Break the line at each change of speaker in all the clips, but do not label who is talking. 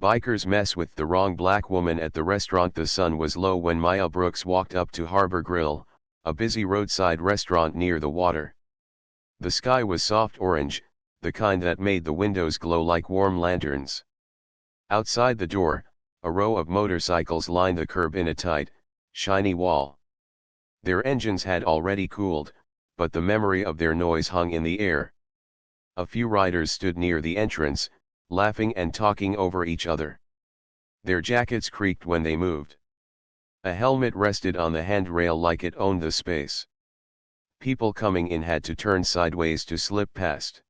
Bikers mess with the wrong black woman at the restaurant. The sun was low when Maya Brooks walked up to Harbor Grill, a busy roadside restaurant near the water. The sky was soft orange, the kind that made the windows glow like warm lanterns. Outside the door, a row of motorcycles lined the curb in a tight, shiny wall. Their engines had already cooled, but the memory of their noise hung in the air. A few riders stood near the entrance, laughing and talking over each other. Their jackets creaked when they moved. A helmet rested on the handrail like it owned the space. People coming in had to turn sideways to slip past.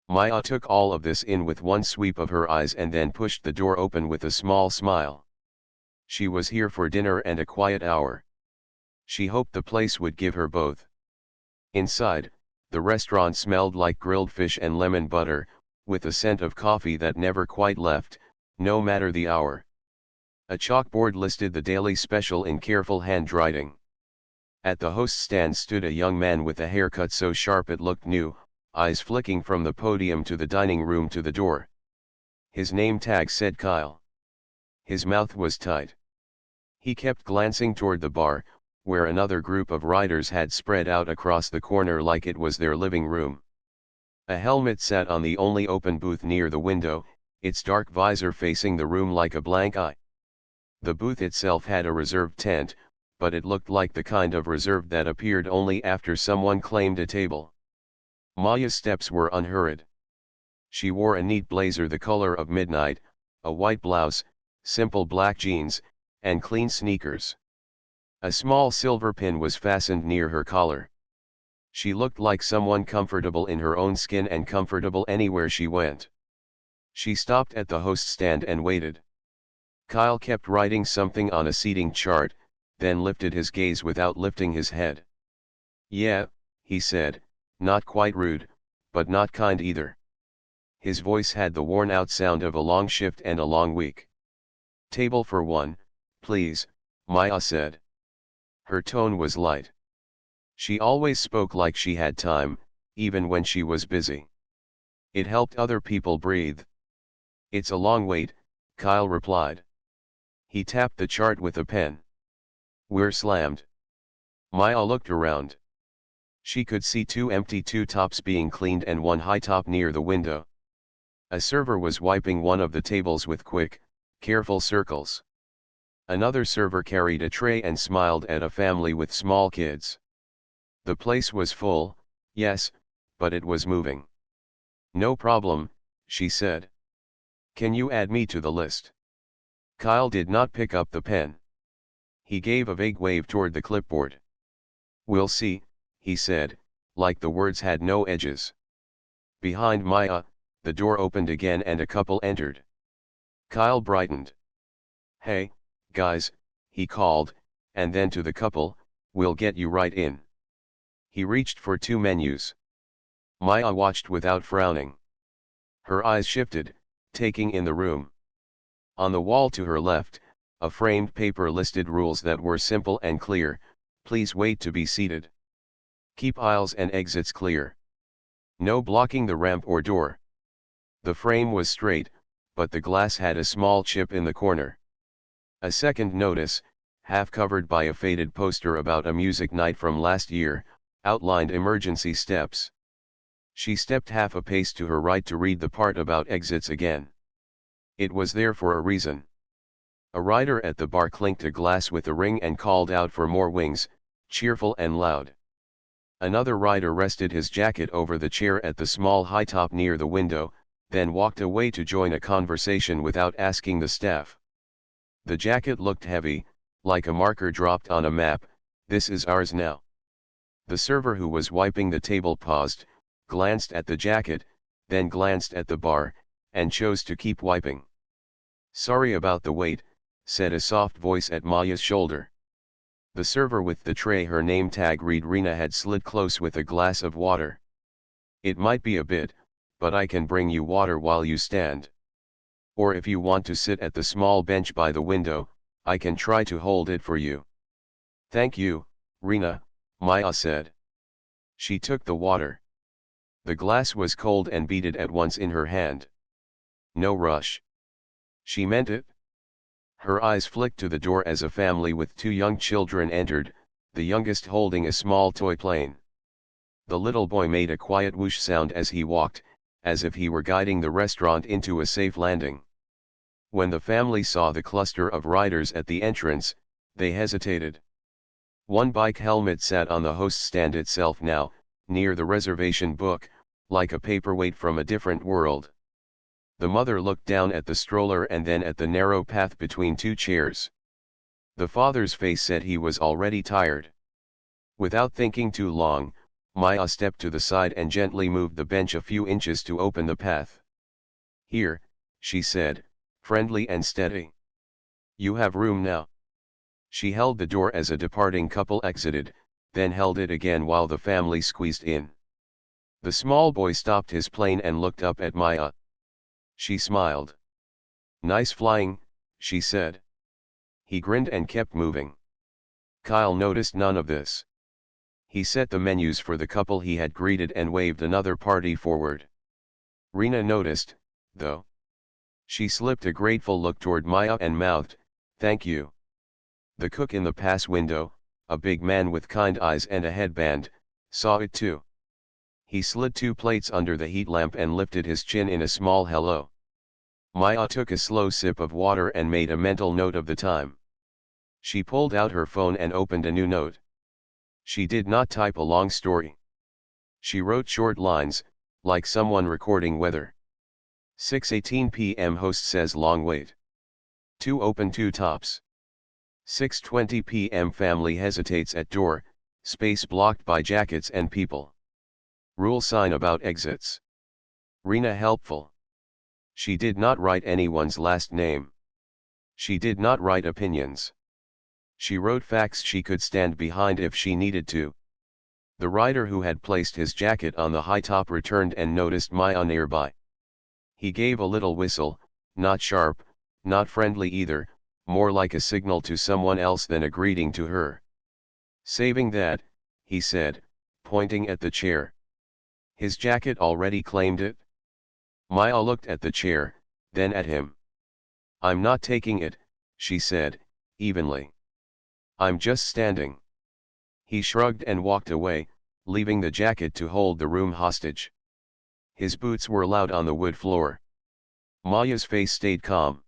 Maya took all of this in with one sweep of her eyes and then pushed the door open with a small smile. She was here for dinner and a quiet hour. She hoped the place would give her both. Inside, the restaurant smelled like grilled fish and lemon butter, with a scent of coffee that never quite left, no matter the hour. A chalkboard listed the daily special in careful handwriting. At the host stand stood a young man with a haircut so sharp it looked new, eyes flicking from the podium to the dining room to the door. His name tag said Kyle. His mouth was tight. He kept glancing toward the bar, where another group of riders had spread out across the corner like it was their living room. A helmet sat on the only open booth near the window, its dark visor facing the room like a blank eye. The booth itself had a reserved tent, but it looked like the kind of reserve that appeared only after someone claimed a table. Maya's steps were unhurried. She wore a neat blazer the color of midnight, a white blouse, simple black jeans, and clean sneakers. A small silver pin was fastened near her collar. She looked like someone comfortable in her own skin and comfortable anywhere she went. She stopped at the host stand and waited. Kyle kept writing something on a seating chart, then lifted his gaze without lifting his head. "Yeah," he said, not quite rude, but not kind either. His voice had the worn-out sound of a long shift and a long week. "Table for one, please," Maya said. Her tone was light. She always spoke like she had time, even when she was busy. It helped other people breathe. "It's a long wait," Kyle replied. He tapped the chart with a pen. "We're slammed." Maya looked around. She could see two empty two-tops being cleaned and one high top near the window. A server was wiping one of the tables with quick, careful circles. Another server carried a tray and smiled at a family with small kids. The place was full, yes, but it was moving. "No problem," she said. "Can you add me to the list?" Kyle did not pick up the pen. He gave a vague wave toward the clipboard. "We'll see," he said, like the words had no edges. Behind Maya, the door opened again and a couple entered. Kyle brightened. "Hey, guys," he called, and then to the couple, "We'll get you right in." He reached for two menus. Maya watched without frowning. Her eyes shifted, taking in the room. On the wall to her left, a framed paper listed rules that were simple and clear: please wait to be seated. Keep aisles and exits clear. No blocking the ramp or door. The frame was straight, but the glass had a small chip in the corner. A second notice, half covered by a faded poster about a music night from last year, outlined emergency steps. She stepped half a pace to her right to read the part about exits again. It was there for a reason. A rider at the bar clinked a glass with a ring and called out for more wings, cheerful and loud. Another rider rested his jacket over the chair at the small high top near the window, then walked away to join a conversation without asking the staff. The jacket looked heavy, like a marker dropped on a map. "This is ours now." The server who was wiping the table paused, glanced at the jacket, then glanced at the bar, and chose to keep wiping. "Sorry about the wait," said a soft voice at Maya's shoulder. The server with the tray her name tag read Rena had slid close with a glass of water. "It might be a bit, but I can bring you water while you stand. Or if you want to sit at the small bench by the window, I can try to hold it for you." "Thank you, Rena," Maya said. She took the water. The glass was cold and beaded at once in her hand. "No rush." She meant it? Her eyes flicked to the door as a family with two young children entered, the youngest holding a small toy plane. The little boy made a quiet whoosh sound as he walked, as if he were guiding the restaurant into a safe landing. When the family saw the cluster of riders at the entrance, they hesitated. One bike helmet sat on the host stand itself now, near the reservation book, like a paperweight from a different world. The mother looked down at the stroller and then at the narrow path between two chairs. The father's face said he was already tired. Without thinking too long, Maya stepped to the side and gently moved the bench a few inches to open the path. "Here," she said, friendly and steady. "You have room now." She held the door as a departing couple exited, then held it again while the family squeezed in. The small boy stopped his plane and looked up at Maya. She smiled. "Nice flying," she said. He grinned and kept moving. Kyle noticed none of this. He set the menus for the couple he had greeted and waved another party forward. Rena noticed, though. She slipped a grateful look toward Maya and mouthed, "Thank you." The cook in the pass window, a big man with kind eyes and a headband, saw it too. He slid two plates under the heat lamp and lifted his chin in a small hello. Maya took a slow sip of water and made a mental note of the time. She pulled out her phone and opened a new note. She did not type a long story. She wrote short lines, like someone recording weather. 6:18 p.m. Host says long wait. 2 open 2 tops. 6:20 p.m. Family hesitates at door, space blocked by jackets and people. Rule sign about exits. Rena helpful. She did not write anyone's last name. She did not write opinions. She wrote facts she could stand behind if she needed to. The rider who had placed his jacket on the high top returned and noticed Maya nearby. He gave a little whistle, not sharp, not friendly either, more like a signal to someone else than a greeting to her. "Saving that," he said, pointing at the chair. His jacket already claimed it? Maya looked at the chair, then at him. "I'm not taking it," she said, evenly. "I'm just standing." He shrugged and walked away, leaving the jacket to hold the room hostage. His boots were loud on the wood floor. Maya's face stayed calm.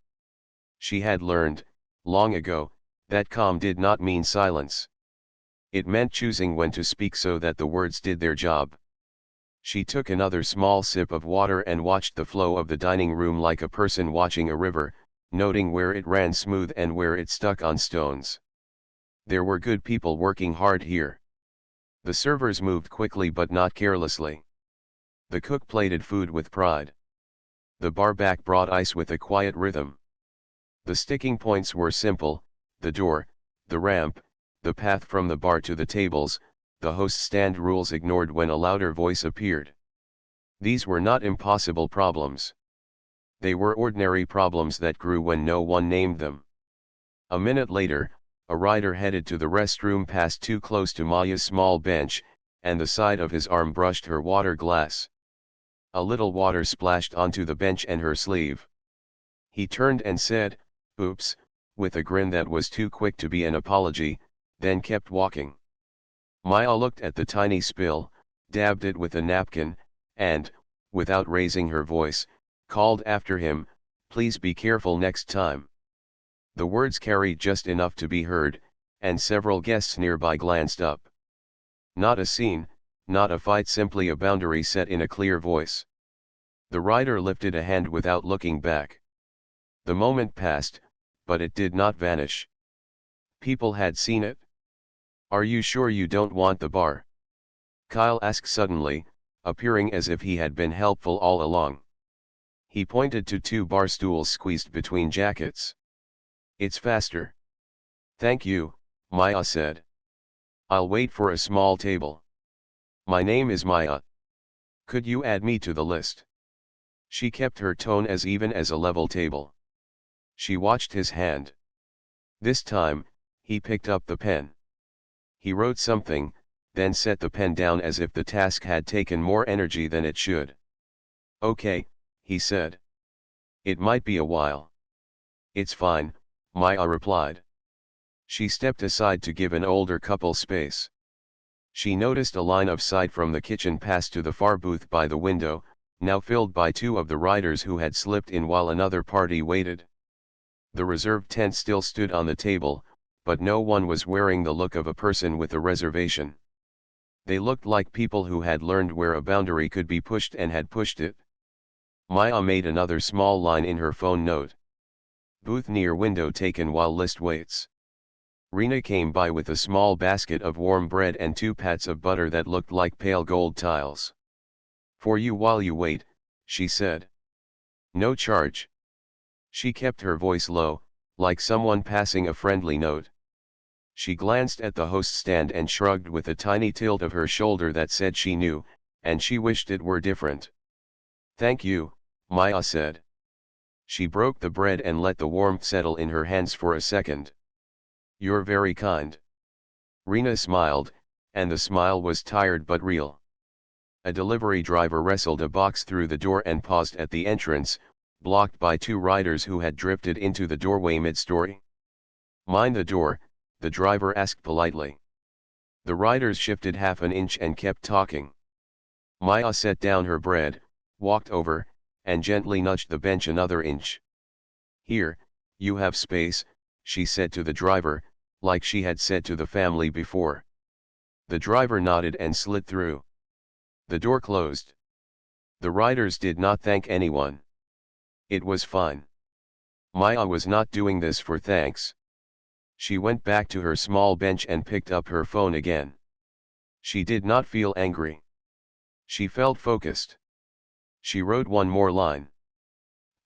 She had learned, long ago, that calm did not mean silence. It meant choosing when to speak so that the words did their job. She took another small sip of water and watched the flow of the dining room like a person watching a river, noting where it ran smooth and where it stuck on stones. There were good people working hard here. The servers moved quickly but not carelessly. The cook plated food with pride. The barback brought ice with a quiet rhythm. The sticking points were simple: the door, the ramp, the path from the bar to the tables, the host stand rules ignored when a louder voice appeared. These were not impossible problems. They were ordinary problems that grew when no one named them. A minute later, a rider headed to the restroom passed too close to Maya's small bench, and the side of his arm brushed her water glass. A little water splashed onto the bench and her sleeve. He turned and said, "Oops," with a grin that was too quick to be an apology, then kept walking. Maya looked at the tiny spill, dabbed it with a napkin, and, without raising her voice, called after him, "Please be careful next time." The words carried just enough to be heard, and several guests nearby glanced up. Not a scene, not a fight, simply a boundary set in a clear voice. The rider lifted a hand without looking back. The moment passed, but it did not vanish. People had seen it. "Are you sure you don't want the bar?" Kyle asked suddenly, appearing as if he had been helpful all along. He pointed to 2 bar stools squeezed between jackets. "It's faster." "Thank you," Maya said. "I'll wait for a small table." "My name is Maya. Could you add me to the list?" She kept her tone as even as a level table. She watched his hand. This time, he picked up the pen. He wrote something, then set the pen down as if the task had taken more energy than it should. "Okay," he said. "It might be a while." It's fine, Maya replied. She stepped aside to give an older couple space. She noticed a line of sight from the kitchen pass to the far booth by the window, now filled by two of the riders who had slipped in while another party waited. The reserved tent still stood on the table, but no one was wearing the look of a person with a reservation. They looked like people who had learned where a boundary could be pushed and had pushed it. Maya made another small line in her phone note. Booth near window taken while list waits. Rena came by with a small basket of warm bread and 2 pats of butter that looked like pale gold tiles. For you while you wait, she said. No charge. She kept her voice low, like someone passing a friendly note. She glanced at the host stand and shrugged with a tiny tilt of her shoulder that said she knew, and she wished it were different. Thank you, Maya said. She broke the bread and let the warmth settle in her hands for a second. You're very kind. Rena smiled, and the smile was tired but real. A delivery driver wrestled a box through the door and paused at the entrance, blocked by 2 riders who had drifted into the doorway mid-story. Mind the door, the driver asked politely. The riders shifted half an inch and kept talking. Maya set down her bread, walked over, and gently nudged the bench another inch. Here, you have space, she said to the driver, like she had said to the family before. The driver nodded and slid through. The door closed. The riders did not thank anyone. It was fine. Maya was not doing this for thanks. She went back to her small bench and picked up her phone again. She did not feel angry. She felt focused. She wrote one more line.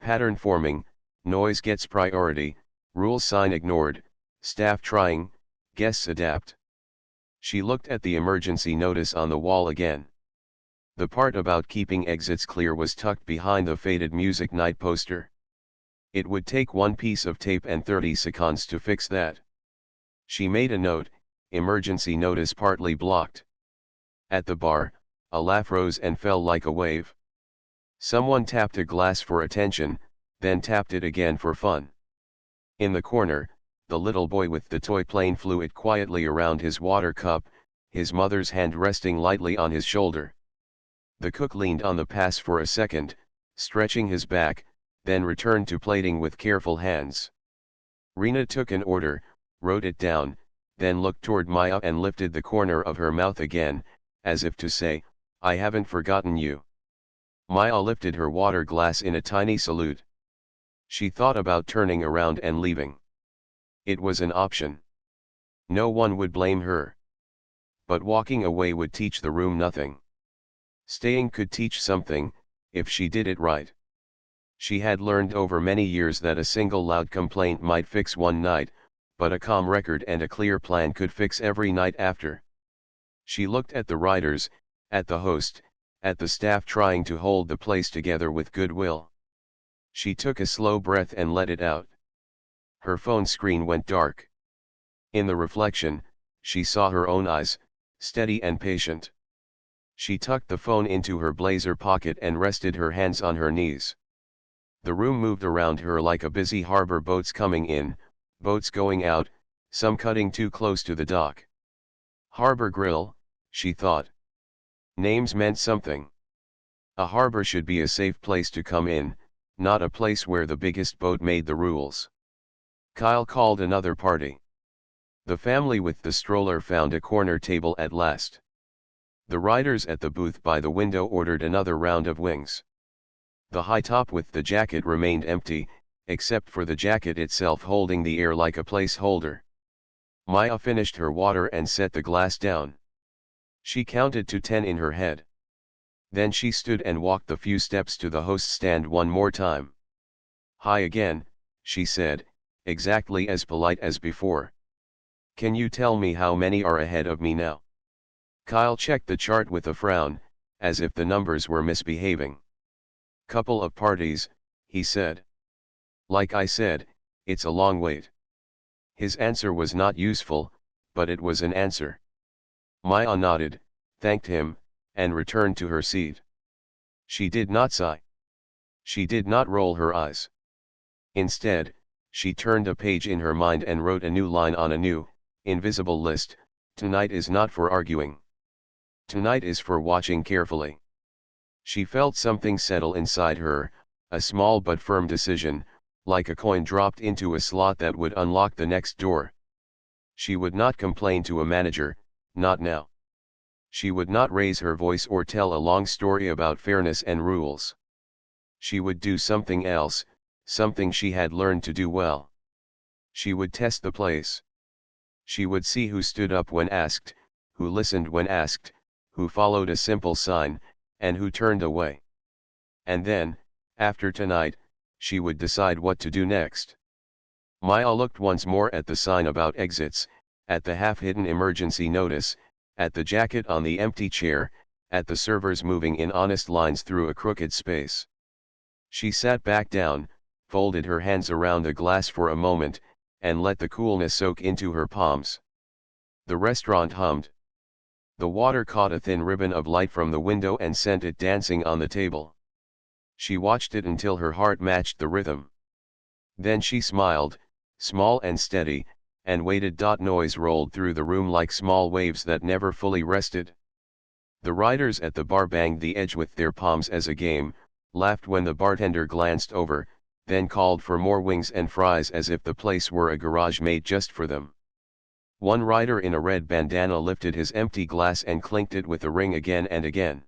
Pattern forming, noise gets priority, rule sign ignored, staff trying, guests adapt. She looked at the emergency notice on the wall again. The part about keeping exits clear was tucked behind the faded music night poster. It would take one piece of tape and 30 seconds to fix that. She made a note, emergency notice partly blocked. At the bar, a laugh rose and fell like a wave. Someone tapped a glass for attention, then tapped it again for fun. In the corner, the little boy with the toy plane flew it quietly around his water cup, his mother's hand resting lightly on his shoulder. The cook leaned on the pass for a second, stretching his back, then returned to plating with careful hands. Rena took an order, wrote it down, then looked toward Maya and lifted the corner of her mouth again, as if to say, I haven't forgotten you. Maya lifted her water glass in a tiny salute. She thought about turning around and leaving. It was an option. No one would blame her. But walking away would teach the room nothing. Staying could teach something, if she did it right. She had learned over many years that a single loud complaint might fix one night, but a calm record and a clear plan could fix every night after. She looked at the riders, at the host, at the staff trying to hold the place together with goodwill. She took a slow breath and let it out. Her phone screen went dark. In the reflection, she saw her own eyes, steady and patient. She tucked the phone into her blazer pocket and rested her hands on her knees. The room moved around her like a busy harbor, boats coming in, boats going out, some cutting too close to the dock. Harbor Grill, she thought. Names meant something. A harbor should be a safe place to come in, not a place where the biggest boat made the rules. Kyle called another party. The family with the stroller found a corner table at last. The riders at the booth by the window ordered another round of wings. The high top with the jacket remained empty, except for the jacket itself holding the air like a placeholder. Maya finished her water and set the glass down. She counted to 10 in her head. Then she stood and walked the few steps to the host stand one more time. Hi again, she said, exactly as polite as before. Can you tell me how many are ahead of me now? Kyle checked the chart with a frown, as if the numbers were misbehaving. Couple of parties, he said. Like I said, it's a long wait. His answer was not useful, but it was an answer. Maya nodded, thanked him, and returned to her seat. She did not sigh. She did not roll her eyes. Instead, She turned a page in her mind and wrote a new line on a new, invisible list: tonight is not for arguing. Tonight is for watching carefully. She felt something settle inside her, a small but firm decision, like a coin dropped into a slot that would unlock the next door. She would not complain to a manager, not now. She would not raise her voice or tell a long story about fairness and rules. She would do something else, something she had learned to do well. She would test the place. She would see who stood up when asked, who listened when asked, who followed a simple sign, and who turned away. And then, after tonight, she would decide what to do next. Maya looked once more at the sign about exits, at the half-hidden emergency notice, at the jacket on the empty chair, at the servers moving in honest lines through a crooked space. She sat back down, folded her hands around the glass for a moment, and let the coolness soak into her palms. The restaurant hummed. The water caught a thin ribbon of light from the window and sent it dancing on the table. She watched it until her heart matched the rhythm. Then she smiled, small and steady, and waited. Noise rolled through the room like small waves that never fully rested. The riders at the bar banged the edge with their palms as a game, laughed when the bartender glanced over, then called for more wings and fries as if the place were a garage made just for them. One rider in a red bandana lifted his empty glass and clinked it with a ring again and again.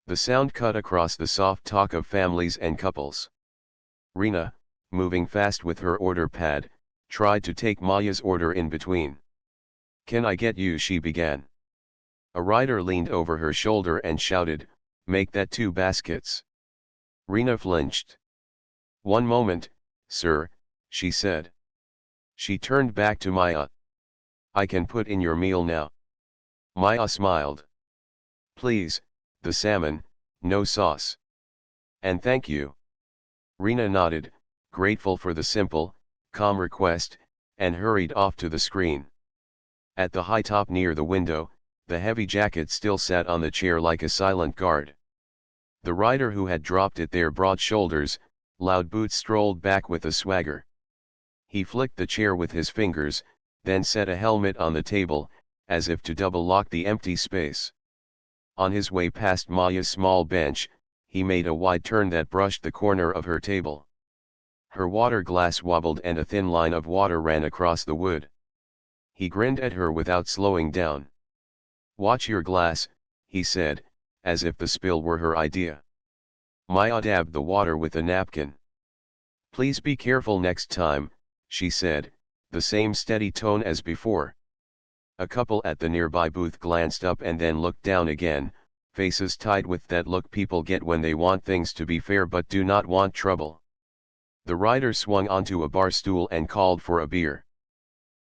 The sound cut across the soft talk of families and couples. Rena, moving fast with her order pad, tried to take Maya's order in between. "Can I get you?" she began. A rider leaned over her shoulder and shouted, "Make that 2 baskets." Rena flinched. "One moment, sir," she said. She turned back to Maya. "I can put in your meal now." Maya smiled. "Please, the salmon, no sauce." "And thank you." Rena nodded, grateful for the simple, calm request, and hurried off to the screen. At the high top near the window, the heavy jacket still sat on the chair like a silent guard. The rider who had dropped it their broad shoulders, loud boots strolled back with a swagger. He flicked the chair with his fingers, then set a helmet on the table, as if to double-lock the empty space. On his way past Maya's small bench, he made a wide turn that brushed the corner of her table. Her water glass wobbled and a thin line of water ran across the wood. He grinned at her without slowing down. "Watch your glass," he said, as if the spill were her idea. Maya dabbed the water with a napkin. "Please be careful next time," she said, the same steady tone as before. A couple at the nearby booth glanced up and then looked down again, faces tied with that look people get when they want things to be fair but do not want trouble. The rider swung onto a bar stool and called for a beer.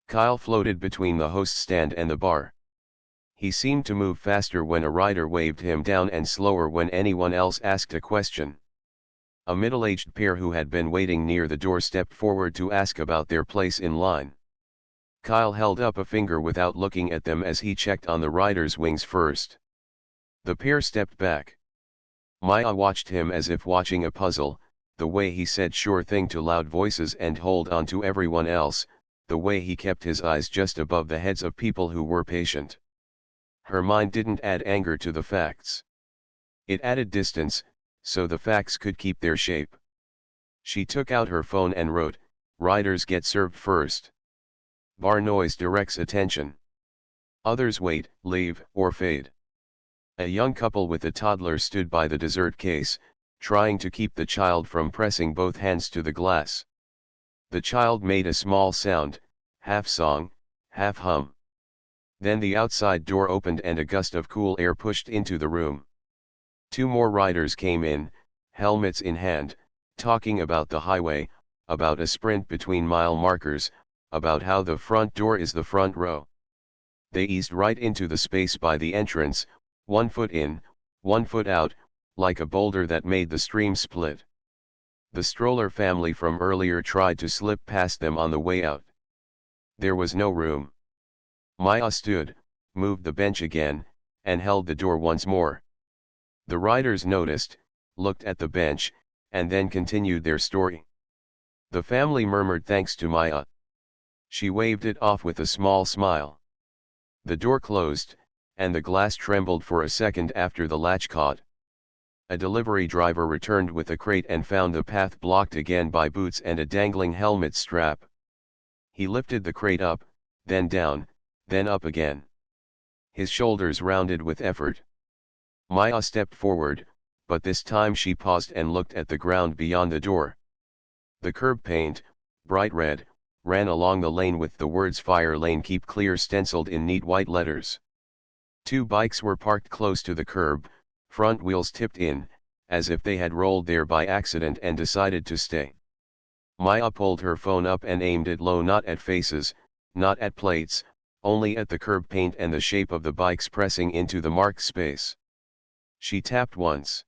Kyle floated between the host stand and the bar. He seemed to move faster when a rider waved him down and slower when anyone else asked a question. A middle-aged pair who had been waiting near the door stepped forward to ask about their place in line. Kyle held up a finger without looking at them as he checked on the rider's wings first. The pair stepped back. Maya watched him as if watching a puzzle, the way he said "sure thing" to loud voices and hold on to everyone else, the way he kept his eyes just above the heads of people who were patient. Her mind didn't add anger to the facts. It added distance, so the facts could keep their shape. She took out her phone and wrote, "Riders get served first. Bar noise directs attention. Others wait, leave, or fade." A young couple with a toddler stood by the dessert case, trying to keep the child from pressing both hands to the glass. The child made a small sound, half song, half hum. Then the outside door opened and a gust of cool air pushed into the room. 2 more riders came in, helmets in hand, talking about the highway, about a sprint between mile markers, about how the front door is the front row. They eased right into the space by the entrance, 1 foot in, 1 foot out, like a boulder that made the stream split. The stroller family from earlier tried to slip past them on the way out. There was no room. Maya stood, moved the bench again, and held the door once more. The riders noticed, looked at the bench, and then continued their story. The family murmured thanks to Maya. She waved it off with a small smile. The door closed, and the glass trembled for a second after the latch caught. A delivery driver returned with a crate and found the path blocked again by boots and a dangling helmet strap. He lifted the crate up, then down, then up again. His shoulders rounded with effort. Maya stepped forward, but this time she paused and looked at the ground beyond the door. The curb paint, bright red, ran along the lane with the words "Fire Lane Keep Clear" stenciled in neat white letters. Two bikes were parked close to the curb, front wheels tipped in, as if they had rolled there by accident and decided to stay. Maya pulled her phone up and aimed it low, not at faces, not at plates, only at the curb paint and the shape of the bikes pressing into the marked space. She tapped once.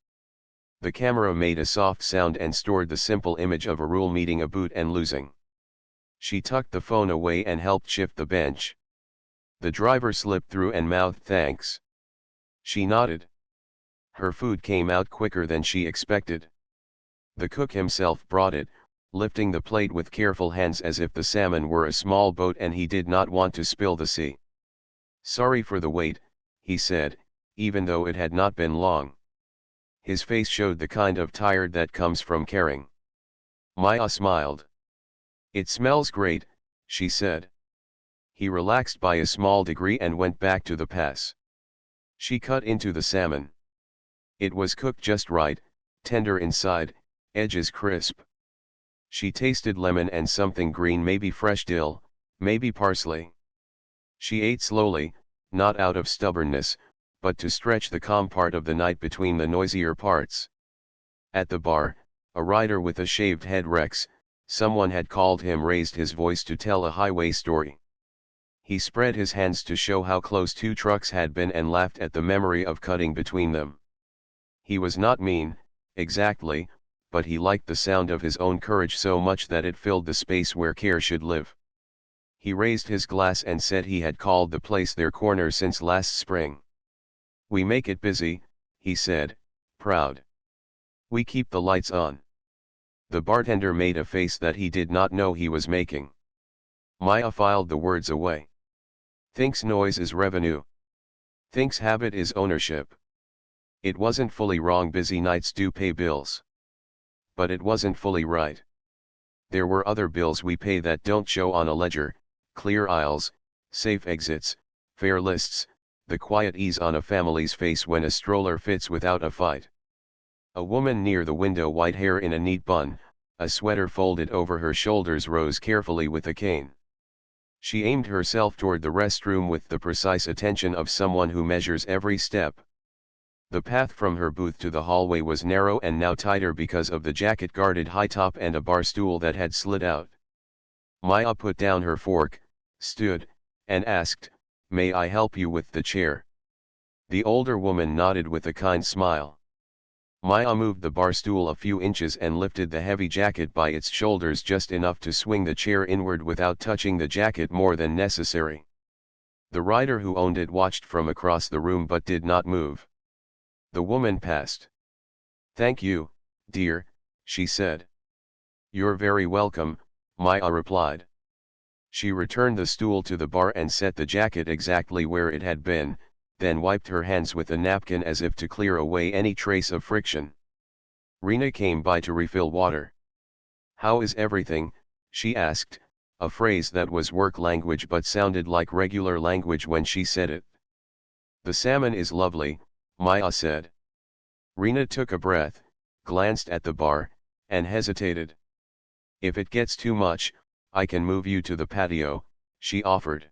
The camera made a soft sound and stored the simple image of a rule meeting a boot and losing. She tucked the phone away and helped shift the bench. The driver slipped through and mouthed thanks. She nodded. Her food came out quicker than she expected. The cook himself brought it, lifting the plate with careful hands as if the salmon were a small boat and he did not want to spill the sea. "Sorry for the wait," he said, even though it had not been long. His face showed the kind of tired that comes from caring. Maya smiled. "It smells great," she said. He relaxed by a small degree and went back to the pass. She cut into the salmon. It was cooked just right, tender inside, edges crisp. She tasted lemon and something green, maybe fresh dill, maybe parsley. She ate slowly, not out of stubbornness, but to stretch the calm part of the night between the noisier parts. At the bar, a rider with a shaved head, Rex, someone had called him, raised his voice to tell a highway story. He spread his hands to show how close two trucks had been and laughed at the memory of cutting between them. He was not mean, exactly, but he liked the sound of his own courage so much that it filled the space where care should live. He raised his glass and said he had called the place their corner since last spring. "We make it busy," he said, proud. "We keep the lights on." The bartender made a face that he did not know he was making. Maya filed the words away. "Thinks noise is revenue. Thinks habit is ownership." It wasn't fully wrong, busy nights do pay bills. But it wasn't fully right. There were other bills we pay that don't show on a ledger: clear aisles, safe exits, fare lists, the quiet ease on a family's face when a stroller fits without a fight. A woman near the window, white hair in a neat bun, a sweater folded over her shoulders, rose carefully with a cane. She aimed herself toward the restroom with the precise attention of someone who measures every step. The path from her booth to the hallway was narrow and now tighter because of the jacket-guarded high top and a bar stool that had slid out. Maya put down her fork, stood, and asked, "May I help you with the chair?" The older woman nodded with a kind smile. Maya moved the bar stool a few inches and lifted the heavy jacket by its shoulders just enough to swing the chair inward without touching the jacket more than necessary. The rider who owned it watched from across the room but did not move. The woman passed. "Thank you, dear," she said. "You're very welcome," Maya replied. She returned the stool to the bar and set the jacket exactly where it had been, then wiped her hands with a napkin as if to clear away any trace of friction. Rena came by to refill water. "How is everything?" she asked, a phrase that was work language but sounded like regular language when she said it. "The salmon is lovely," Maya said. Rena took a breath, glanced at the bar, and hesitated. "If it gets too much, I can move you to the patio," she offered.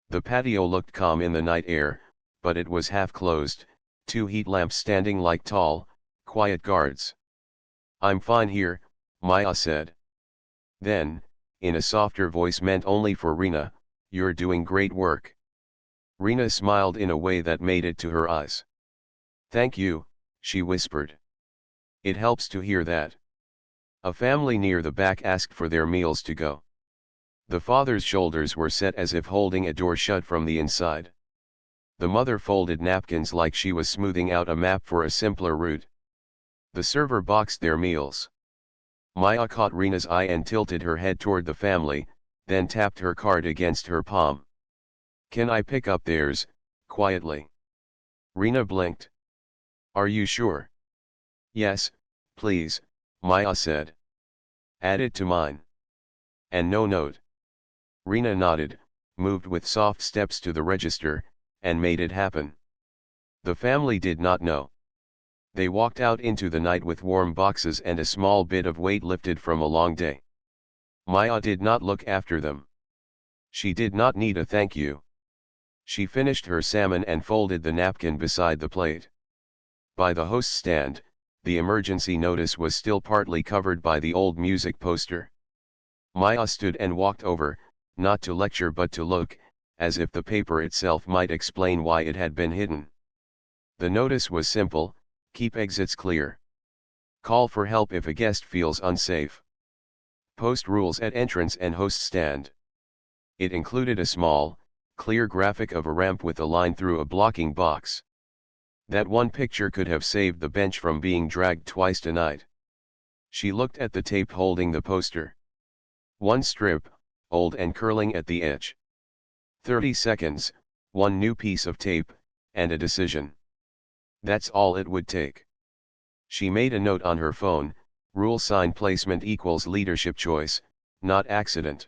The patio looked calm in the night air, but it was half closed, two heat lamps standing like tall, quiet guards. "I'm fine here," Maya said. Then, in a softer voice meant only for Rena, "You're doing great work." Rena smiled in a way that made it to her eyes. "Thank you," she whispered. "It helps to hear that." A family near the back asked for their meals to go. The father's shoulders were set as if holding a door shut from the inside. The mother folded napkins like she was smoothing out a map for a simpler route. The server boxed their meals. Maya caught Rena's eye and tilted her head toward the family, then tapped her card against her palm. "Can I pick up theirs?" quietly. Rena blinked. "Are you sure?" "Yes, please," Maya said. "Add it to mine." "And no note." Rena nodded, moved with soft steps to the register, and made it happen. The family did not know. They walked out into the night with warm boxes and a small bit of weight lifted from a long day. Maya did not look after them. She did not need a thank you. She finished her salmon and folded the napkin beside the plate. By the host stand, the emergency notice was still partly covered by the old music poster. Maya stood and walked over, not to lecture but to look, as if the paper itself might explain why it had been hidden. The notice was simple: keep exits clear. Call for help if a guest feels unsafe. Post rules at entrance and host stand. It included a small, clear graphic of a ramp with a line through a blocking box. That one picture could have saved the bench from being dragged twice tonight. She looked at the tape holding the poster. One strip, old and curling at the edge. 30 seconds, one new piece of tape, and a decision. That's all it would take. She made a note on her phone: rule sign placement equals leadership choice, not accident.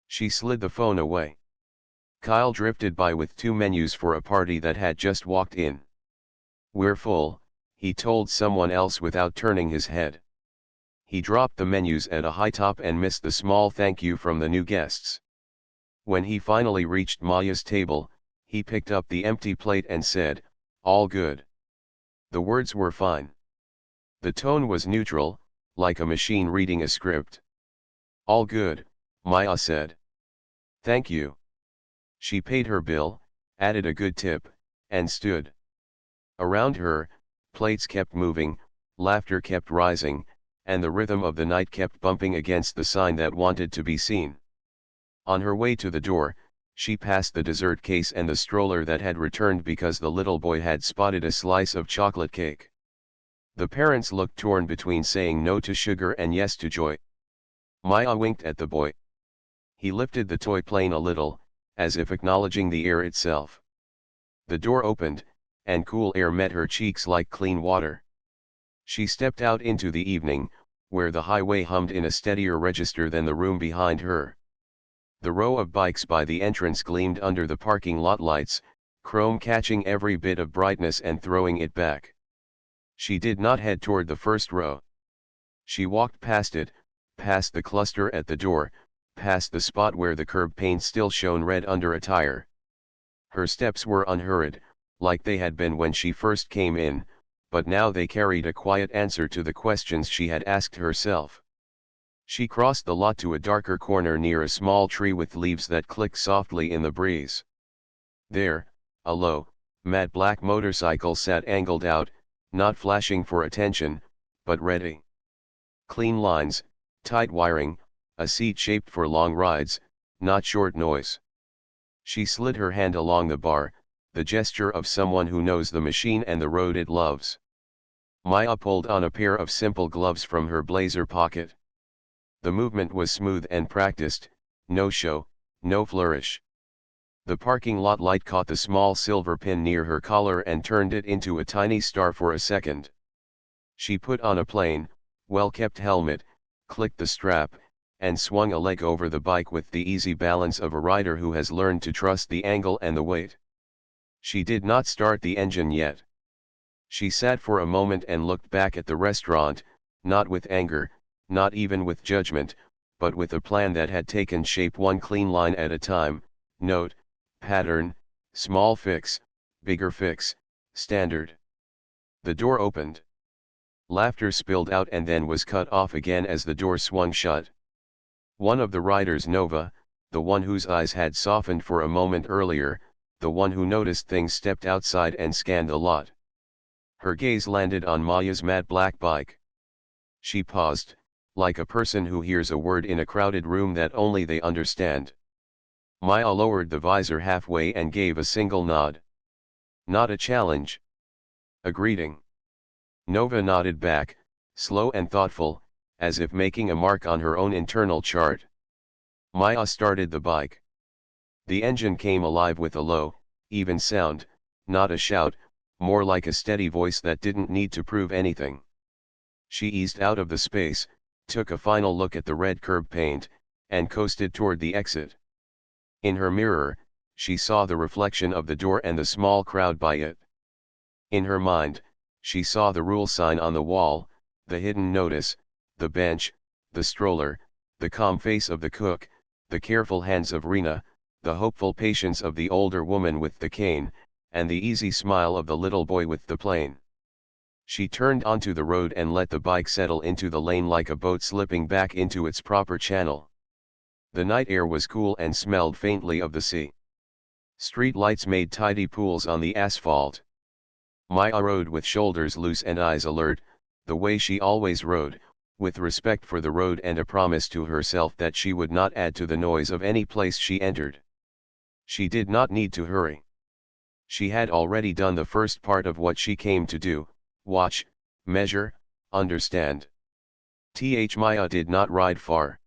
She slid the phone away. Kyle drifted by with 2 menus for a party that had just walked in. "We're full," he told someone else without turning his head. He dropped the menus at a high top and missed the small thank you from the new guests. When he finally reached Maya's table, he picked up the empty plate and said, "All good." The words were fine. The tone was neutral, like a machine reading a script. "All good," Maya said. "Thank you." She paid her bill, added a good tip, and stood. Around her, plates kept moving, laughter kept rising, and the rhythm of the night kept bumping against the sign that wanted to be seen. On her way to the door, she passed the dessert case and the stroller that had returned because the little boy had spotted a slice of chocolate cake. The parents looked torn between saying no to sugar and yes to joy. Maya winked at the boy. He lifted the toy plane a little, as if acknowledging the air itself. The door opened, and cool air met her cheeks like clean water. She stepped out into the evening, where the highway hummed in a steadier register than the room behind her. The row of bikes by the entrance gleamed under the parking lot lights, chrome catching every bit of brightness and throwing it back. She did not head toward the first row. She walked past it, past the cluster at the door, past the spot where the curb paint still shone red under a tire. Her steps were unhurried, like they had been when she first came in, but now they carried a quiet answer to the questions she had asked herself. She crossed the lot to a darker corner near a small tree with leaves that clicked softly in the breeze. There, a low, matte black motorcycle sat angled out, not flashing for attention, but ready. Clean lines, tight wiring, a seat shaped for long rides, not short noise. She slid her hand along the bar, the gesture of someone who knows the machine and the road it loves. Maya pulled on a pair of simple gloves from her blazer pocket. The movement was smooth and practiced, no show, no flourish. The parking lot light caught the small silver pin near her collar and turned it into a tiny star for a second. She put on a plain, well-kept helmet, clicked the strap, and swung a leg over the bike with the easy balance of a rider who has learned to trust the angle and the weight. She did not start the engine yet. She sat for a moment and looked back at the restaurant, not with anger, not even with judgment, but with a plan that had taken shape one clean line at a time: note, pattern, small fix, bigger fix, standard. The door opened. Laughter spilled out and then was cut off again as the door swung shut. One of the riders, Nova, the one whose eyes had softened for a moment earlier, the one who noticed things, stepped outside and scanned the lot. Her gaze landed on Maya's matte black bike. She paused, like a person who hears a word in a crowded room that only they understand. Maya lowered the visor halfway and gave a single nod. Not a challenge. A greeting. Nova nodded back, slow and thoughtful, as if making a mark on her own internal chart. Maya started the bike. The engine came alive with a low, even sound, not a shout, more like a steady voice that didn't need to prove anything. She eased out of the space, took a final look at the red curb paint, and coasted toward the exit. In her mirror, she saw the reflection of the door and the small crowd by it. In her mind, she saw the rule sign on the wall, the hidden notice, the bench, the stroller, the calm face of the cook, the careful hands of Rena, the hopeful patience of the older woman with the cane, and the easy smile of the little boy with the plane. She turned onto the road and let the bike settle into the lane like a boat slipping back into its proper channel. The night air was cool and smelled faintly of the sea. Street lights made tidy pools on the asphalt. Maya rode with shoulders loose and eyes alert, the way she always rode, with respect for the road and a promise to herself that she would not add to the noise of any place she entered. She did not need to hurry. She had already done the first part of what she came to do: watch, measure, understand. Maya did not ride far.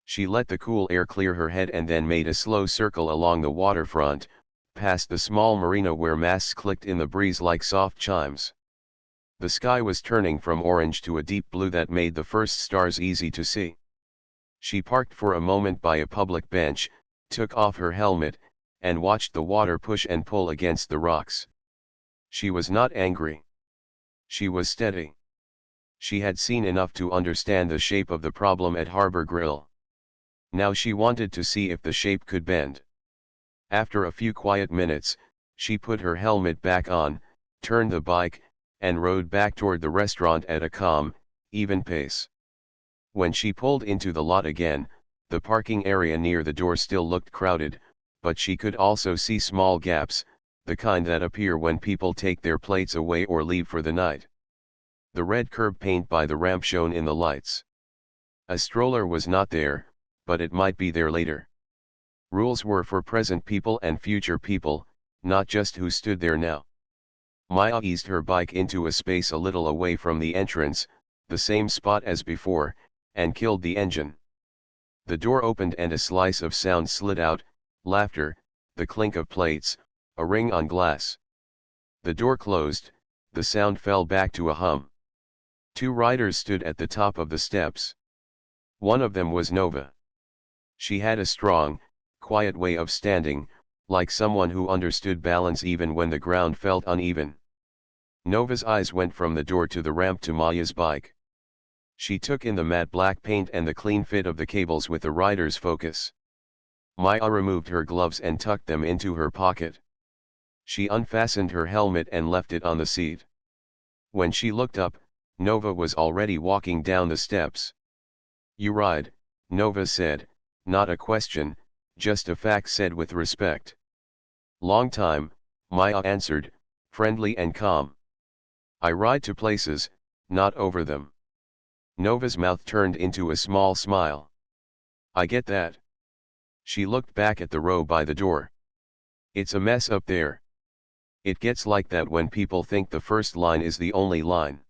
She let the cool air clear her head and then made a slow circle along the waterfront, past the small marina where masts clicked in the breeze like soft chimes. The sky was turning from orange to a deep blue that made the first stars easy to see. She parked for a moment by a public bench, took off her helmet, and watched the water push and pull against the rocks. She was not angry. She was steady. She had seen enough to understand the shape of the problem at Harbor Grill. Now she wanted to see if the shape could bend. After a few quiet minutes, she put her helmet back on, turned the bike, and rode back toward the restaurant at a calm, even pace. When she pulled into the lot again, the parking area near the door still looked crowded, but she could also see small gaps, the kind that appear when people take their plates away or leave for the night. The red curb paint by the ramp shone in the lights. A stroller was not there, but it might be there later. Rules were for present people and future people, not just who stood there now. Maya eased her bike into a space a little away from the entrance, the same spot as before, and killed the engine. The door opened and a slice of sound slid out: laughter, the clink of plates, a ring on glass. The door closed, the sound fell back to a hum. Two riders stood at the top of the steps. One of them was Nova. She had a strong, quiet way of standing, like someone who understood balance even when the ground felt uneven. Nova's eyes went from the door to the ramp to Maya's bike. She took in the matte black paint and the clean fit of the cables with the rider's focus. Maya removed her gloves and tucked them into her pocket. She unfastened her helmet and left it on the seat. When she looked up, Nova was already walking down the steps. "You ride," Nova said, not a question, just a fact said with respect. "Long time," Maya answered, friendly and calm. "I ride to places, not over them." Nova's mouth turned into a small smile. "I get that." She looked back at the row by the door. "It's a mess up there. It gets like that when people think the first line is the only line."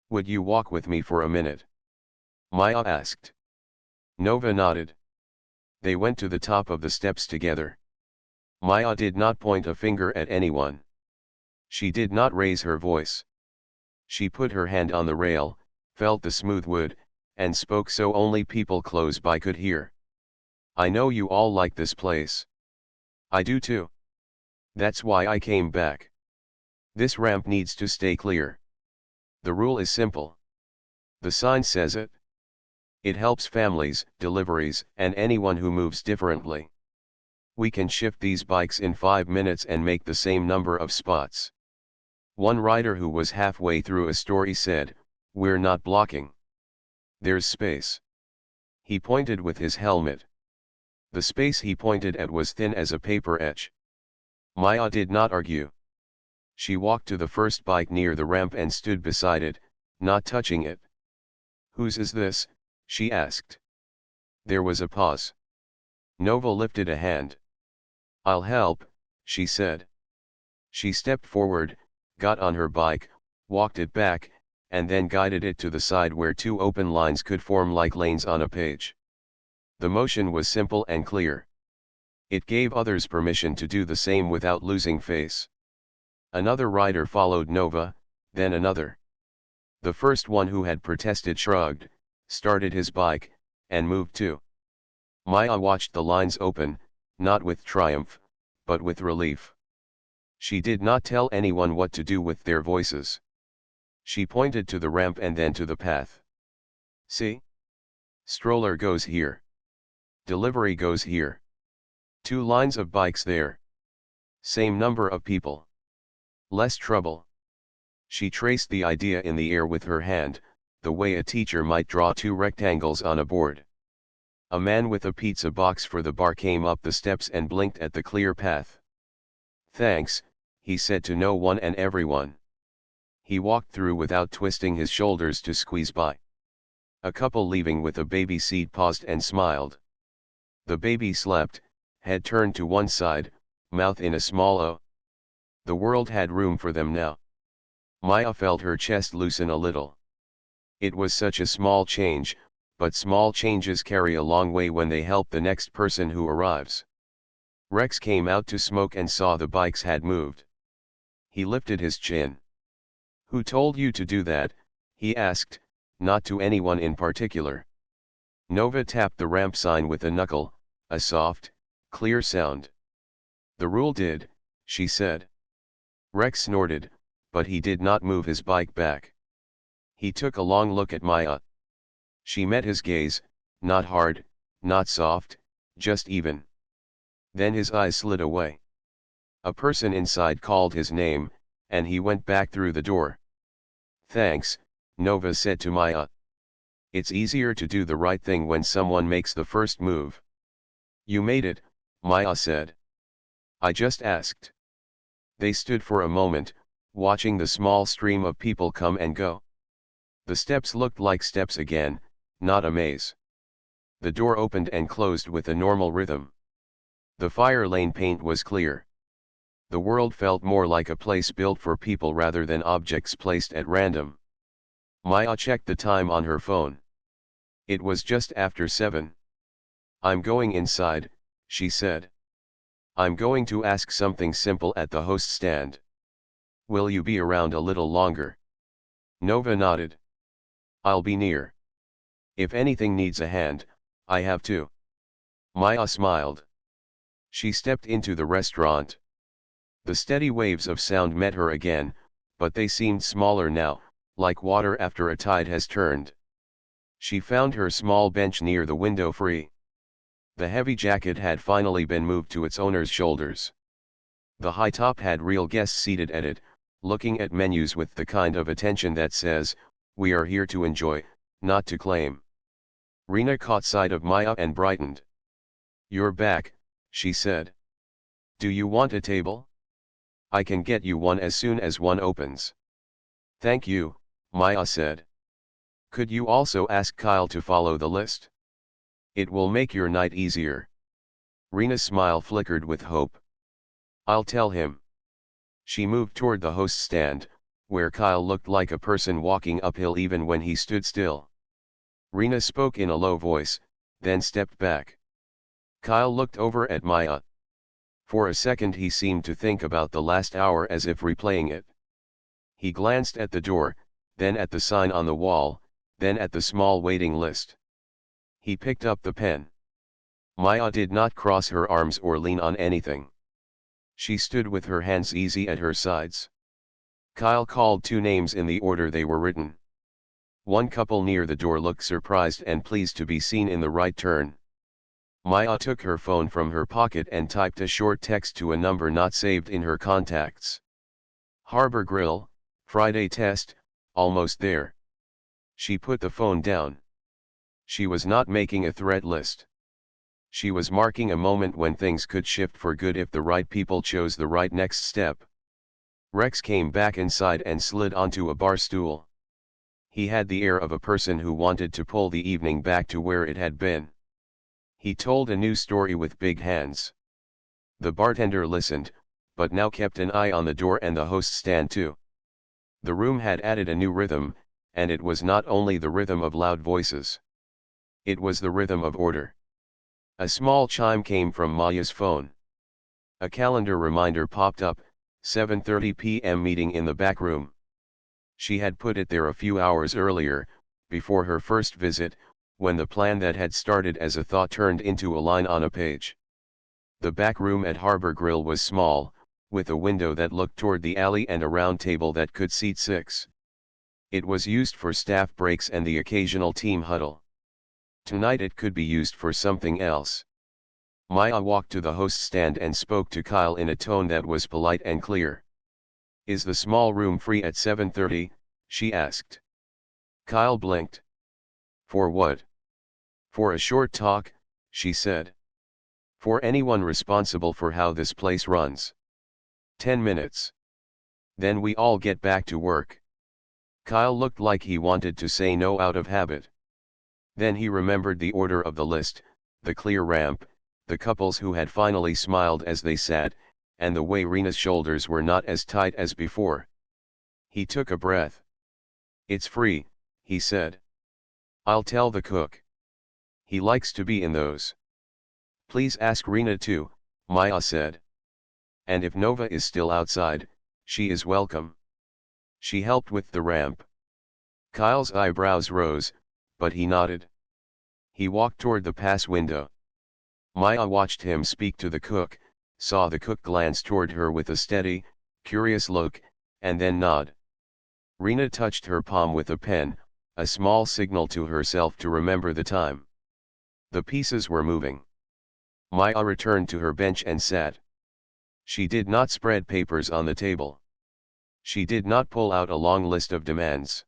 "Would you walk with me for a minute?" Maya asked. Nova nodded. They went to the top of the steps together. Maya did not point a finger at anyone. She did not raise her voice. She put her hand on the rail, felt the smooth wood, and spoke so only people close by could hear. "I know you all like this place. I do too. That's why I came back. This ramp needs to stay clear. The rule is simple. The sign says it. It helps families, deliveries, and anyone who moves differently. We can shift these bikes in 5 minutes and make the same number of spots." One rider who was halfway through a story said, "We're not blocking. There's space." He pointed with his helmet. The space he pointed at was thin as a paper etch. Maya did not argue. She walked to the first bike near the ramp and stood beside it, not touching it. "Whose is this?" she asked. There was a pause. Nova lifted a hand. "I'll help," she said. She stepped forward, got on her bike, walked it back, and then guided it to the side where two open lines could form like lanes on a page. The motion was simple and clear. It gave others permission to do the same without losing face. Another rider followed Nova, then another. The first one who had protested shrugged, started his bike, and moved too. Maya watched the lines open, not with triumph, but with relief. She did not tell anyone what to do with their voices. She pointed to the ramp and then to the path. See? Stroller goes here. Delivery goes here. 2 lines of bikes there. Same number of people. Less trouble. She traced the idea in the air with her hand, the way a teacher might draw 2 rectangles on a board. A man with a pizza box for the bar came up the steps and blinked at the clear path. Thanks, he said to no one and everyone. He walked through without twisting his shoulders to squeeze by. A couple leaving with a baby seat paused and smiled. The baby slept, head turned to one side, mouth in a small O. The world had room for them now. Maya felt her chest loosen a little. It was such a small change, but small changes carry a long way when they help the next person who arrives. Rex came out to smoke and saw the bikes had moved. He lifted his chin. Who told you to do that? He asked, not to anyone in particular. Nova tapped the ramp sign with a knuckle, a soft, clear sound. The rule did, she said. Rex snorted, but he did not move his bike back. He took a long look at Maya. She met his gaze, not hard, not soft, just even. Then his eyes slid away. A person inside called his name, and he went back through the door. Thanks, Nova said to Maya. It's easier to do the right thing when someone makes the first move. You made it, Maya said. I just asked. They stood for a moment, watching the small stream of people come and go. The steps looked like steps again, not a maze. The door opened and closed with a normal rhythm. The fire lane paint was clear. The world felt more like a place built for people rather than objects placed at random. Maya checked the time on her phone. It was just after 7. I'm going inside, she said. I'm going to ask something simple at the host stand. Will you be around a little longer? Nova nodded. I'll be near. If anything needs a hand, I have to. Maya smiled. She stepped into the restaurant. The steady waves of sound met her again, but they seemed smaller now, like water after a tide has turned. She found her small bench near the window free. The heavy jacket had finally been moved to its owner's shoulders. The high top had real guests seated at it, looking at menus with the kind of attention that says, we are here to enjoy, not to claim. Rena caught sight of Maya and brightened. You're back, she said. Do you want a table? I can get you one as soon as one opens. Thank you, Maya said. Could you also ask Kyle to follow the list? It will make your night easier. Rena's smile flickered with hope. I'll tell him. She moved toward the host stand, where Kyle looked like a person walking uphill even when he stood still. Rena spoke in a low voice, then stepped back. Kyle looked over at Maya. For a second he seemed to think about the last hour as if replaying it. He glanced at the door, then at the sign on the wall, then at the small waiting list. He picked up the pen. Maya did not cross her arms or lean on anything. She stood with her hands easy at her sides. Kyle called 2 names in the order they were written. One couple near the door looked surprised and pleased to be seen in the right turn. Maya took her phone from her pocket and typed a short text to a number not saved in her contacts. Harbor Grill, Friday test, almost there. She put the phone down. She was not making a threat list. She was marking a moment when things could shift for good if the right people chose the right next step. Rex came back inside and slid onto a bar stool. He had the air of a person who wanted to pull the evening back to where it had been. He told a new story with big hands. The bartender listened, but now kept an eye on the door and the host stand too. The room had added a new rhythm, and it was not only the rhythm of loud voices. It was the rhythm of order. A small chime came from Maya's phone. A calendar reminder popped up, 7:30 p.m. meeting in the back room. She had put it there a few hours earlier, before her first visit, when the plan that had started as a thought turned into a line on a page. The back room at Harbor Grill was small, with a window that looked toward the alley and a round table that could seat 6. It was used for staff breaks and the occasional team huddle. Tonight it could be used for something else. Maya walked to the host stand and spoke to Kyle in a tone that was polite and clear. "Is the small room free at 7:30, she asked. Kyle blinked. "For what?" "For a short talk," she said. "For anyone responsible for how this place runs. 10 minutes. Then we all get back to work." Kyle looked like he wanted to say no out of habit. Then he remembered the order of the list, the clear ramp, the couples who had finally smiled as they sat, and the way Rena's shoulders were not as tight as before. He took a breath. "It's free," he said. "I'll tell the cook. He likes to be in those." "Please ask Rena too," Maya said. "And if Nova is still outside, she is welcome." She helped with the ramp. Kyle's eyebrows rose, but he nodded. He walked toward the pass window. Maya watched him speak to the cook, saw the cook glance toward her with a steady, curious look, and then nod. Rena touched her palm with a pen, a small signal to herself to remember the time. The pieces were moving. Maya returned to her bench and sat. She did not spread papers on the table. She did not pull out a long list of demands.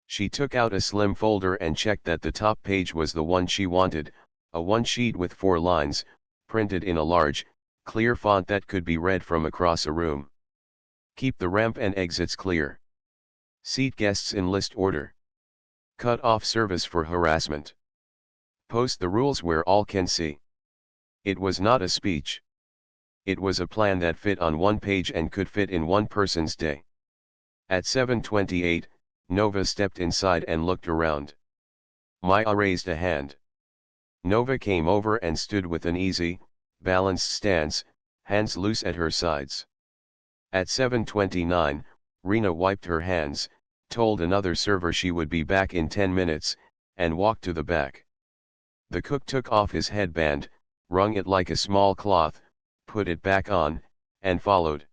She took out a slim folder and checked that the top page was the one she wanted, a one sheet with 4 lines, printed in a large, clear font that could be read from across a room. "Keep the ramp and exits clear. Seat guests in list order. Cut off service for harassment. Post the rules where all can see." It was not a speech. It was a plan that fit on one page and could fit in one person's day. At 7:28, Nova stepped inside and looked around. Maya raised a hand. Nova came over and stood with an easy, balanced stance, hands loose at her sides. At 7:29, Rena wiped her hands, told another server she would be back in 10 minutes, and walked to the back. The cook took off his headband, wrung it like a small cloth, put it back on, and followed.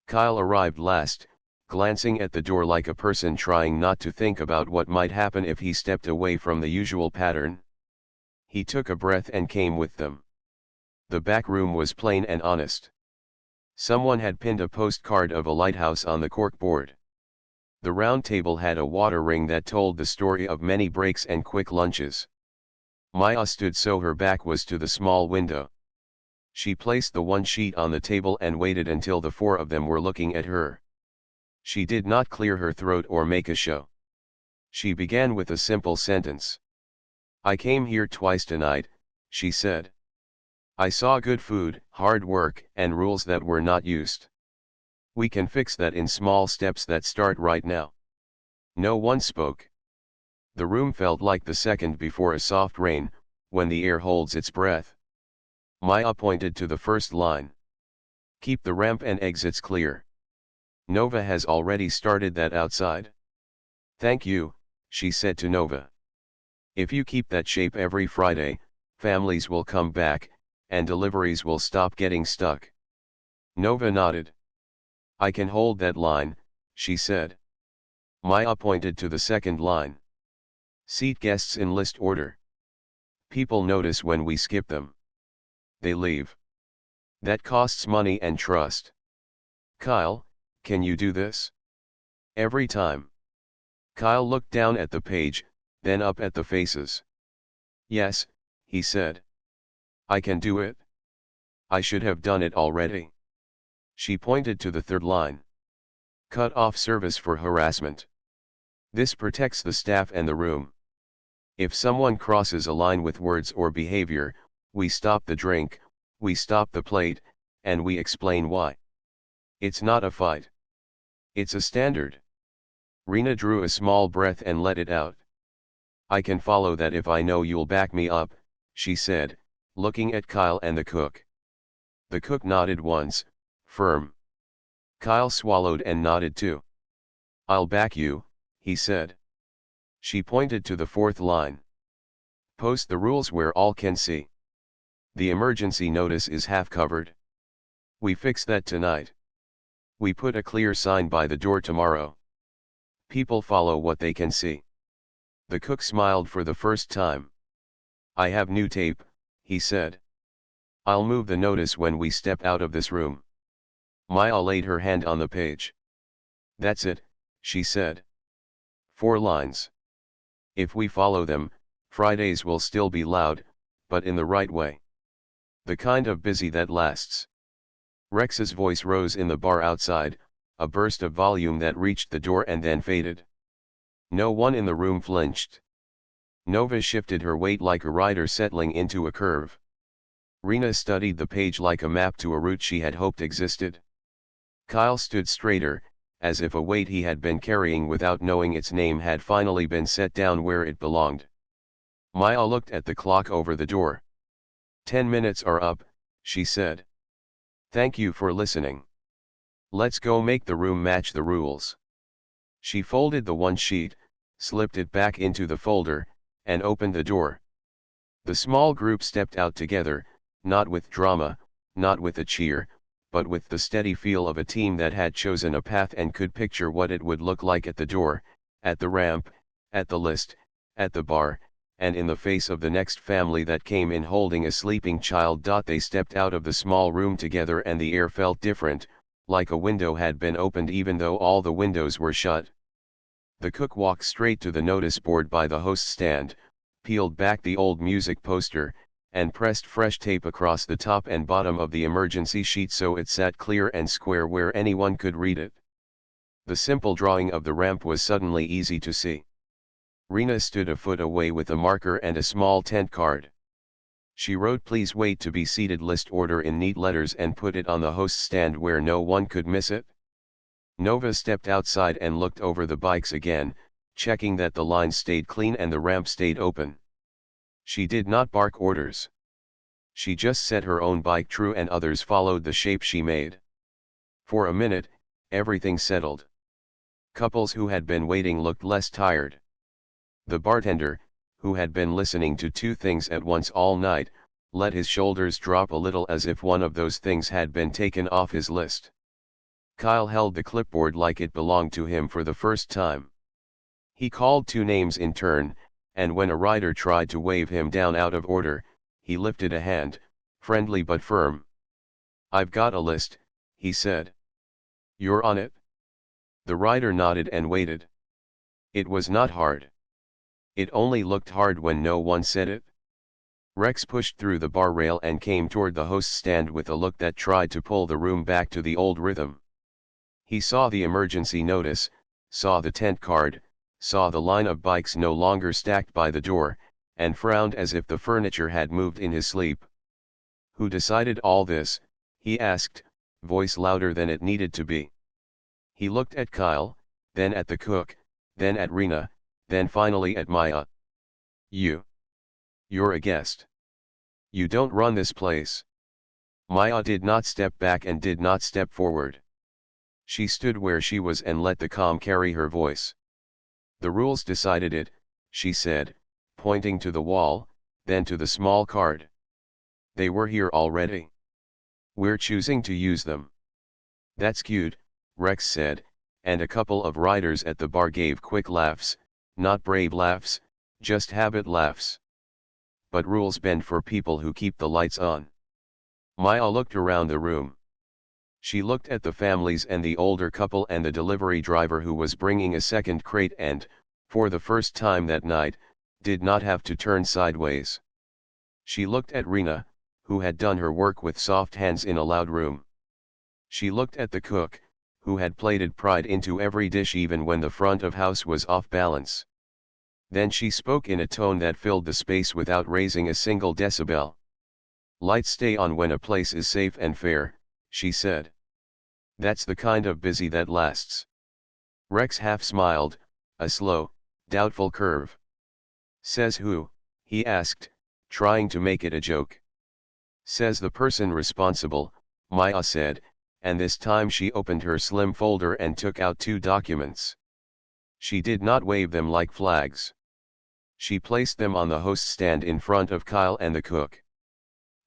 Kyle arrived last, glancing at the door like a person trying not to think about what might happen if he stepped away from the usual pattern. He took a breath and came with them. The back room was plain and honest. Someone had pinned a postcard of a lighthouse on the corkboard. The round table had a water ring that told the story of many breaks and quick lunches. Maya stood so her back was to the small window. She placed the one sheet on the table and waited until the 4 of them were looking at her. She did not clear her throat or make a show. She began with a simple sentence. "I came here twice tonight," she said. "I saw good food, hard work, and rules that were not used. We can fix that in small steps that start right now." No one spoke. The room felt like the second before a soft rain, when the air holds its breath. Maya pointed to the first line. "Keep the ramp and exits clear. Nova has already started that outside." "Thank you," she said to Nova. "If you keep that shape every Friday, families will come back, and deliveries will stop getting stuck." Nova nodded. "I can hold that line," she said. Maya pointed to the second line. "Seat guests in list order. People notice when we skip them. They leave. That costs money and trust. Kyle, can you do this? Every time." Kyle looked down at the page, then up at the faces. "Yes," he said. "I can do it. I should have done it already." She pointed to the third line. "Cut off service for harassment. This protects the staff and the room. If someone crosses a line with words or behavior, we stop the drink, we stop the plate, and we explain why. It's not a fight. It's a standard." Rena drew a small breath and let it out. I can follow that if I know you'll back me up, she said, looking at Kyle and the cook. The cook nodded once, firm. Kyle swallowed and nodded too. I'll back you, he said. She pointed to the fourth line. Post the rules where all can see. The emergency notice is half covered. We fix that tonight. We put a clear sign by the door tomorrow. People follow what they can see. The cook smiled for the first time. I have new tape, he said. I'll move the notice when we step out of this room. Maya laid her hand on the page. That's it, she said. 4 lines. If we follow them, Fridays will still be loud, but in the right way. The kind of busy that lasts. Rex's voice rose in the bar outside, a burst of volume that reached the door and then faded. No one in the room flinched. Nova shifted her weight like a rider settling into a curve. Rena studied the page like a map to a route she had hoped existed. Kyle stood straighter, as if a weight he had been carrying without knowing its name had finally been set down where it belonged. Maya looked at the clock over the door. 10 minutes are up, she said. Thank you for listening. Let's go make the room match the rules. She folded the one sheet, slipped it back into the folder, and opened the door. The small group stepped out together, not with drama, not with a cheer, but with the steady feel of a team that had chosen a path and could picture what it would look like at the door, at the ramp, at the list, at the bar, and in the face of the next family that came in holding a sleeping child. They stepped out of the small room together and the air felt different, like a window had been opened even though all the windows were shut. The cook walked straight to the notice board by the host stand, peeled back the old music poster, and pressed fresh tape across the top and bottom of the emergency sheet so it sat clear and square where anyone could read it. The simple drawing of the ramp was suddenly easy to see. Rena stood a foot away with a marker and a small tent card. She wrote "Please wait to be seated" list order in neat letters and put it on the host stand where no one could miss it. Nova stepped outside and looked over the bikes again, checking that the lines stayed clean and the ramp stayed open. She did not bark orders. She just set her own bike true and others followed the shape she made. For a minute, everything settled. Couples who had been waiting looked less tired. The bartender, who had been listening to 2 things at once all night, let his shoulders drop a little as if one of those things had been taken off his list. Kyle held the clipboard like it belonged to him for the first time. He called 2 names in turn, and when a rider tried to wave him down out of order, he lifted a hand, friendly but firm. I've got a list, he said. You're on it? The rider nodded and waited. It was not hard. It only looked hard when no one said it. Rex pushed through the bar rail and came toward the host stand with a look that tried to pull the room back to the old rhythm. He saw the emergency notice, saw the tent card, saw the line of bikes no longer stacked by the door, and frowned as if the furniture had moved in his sleep. Who decided all this? He asked, voice louder than it needed to be. He looked at Kyle, then at the cook, then at Rena, then finally at Maya. You're a guest. You don't run this place. Maya did not step back and did not step forward. She stood where she was and let the calm carry her voice. The rules decided it, she said, pointing to the wall, then to the small card. They were here already. We're choosing to use them. That's cute, Rex said, and a couple of riders at the bar gave quick laughs, not brave laughs, just habit laughs. But rules bend for people who keep the lights on. Maya looked around the room. She looked at the families and the older couple and the delivery driver who was bringing a second crate and, for the first time that night, did not have to turn sideways. She looked at Rena, who had done her work with soft hands in a loud room. She looked at the cook, who had plated pride into every dish even when the front of house was off balance. Then she spoke in a tone that filled the space without raising a single decibel. Lights stay on when a place is safe and fair, she said. That's the kind of busy that lasts. Rex half smiled, a slow, doubtful curve. Says who? He asked, trying to make it a joke. Says the person responsible, Maya said, and this time she opened her slim folder and took out two documents. She did not wave them like flags. She placed them on the host stand in front of Kyle and the cook.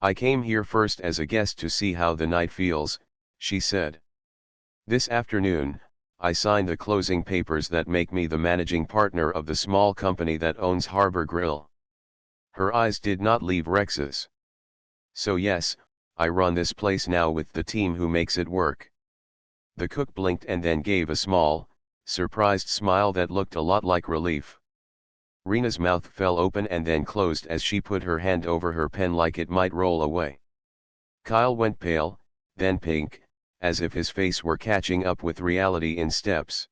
I came here first as a guest to see how the night feels, she said. This afternoon, I signed the closing papers that make me the managing partner of the small company that owns Harbor Grill. Her eyes did not leave Rex's. So yes, I run this place now with the team who makes it work. The cook blinked and then gave a small, surprised smile that looked a lot like relief. Rena's mouth fell open and then closed as she put her hand over her pen like it might roll away. Kyle went pale, then pink, as if his face were catching up with reality in steps.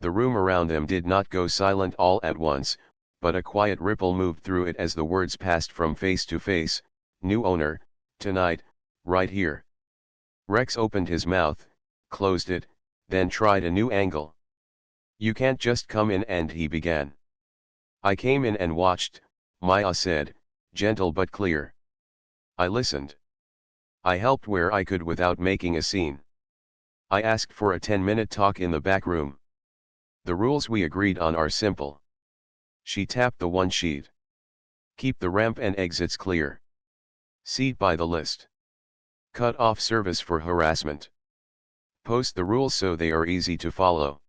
The room around them did not go silent all at once, but a quiet ripple moved through it as the words passed from face to face, new owner, tonight, right here. Rex opened his mouth, closed it, then tried a new angle. You can't just come in and he began. I came in and watched, Maya said, gentle but clear. I listened. I helped where I could without making a scene. I asked for a 10-minute talk in the back room. The rules we agreed on are simple. She tapped the one sheet. Keep the ramp and exits clear. Seat by the list. Cut off service for harassment. Post the rules so they are easy to follow.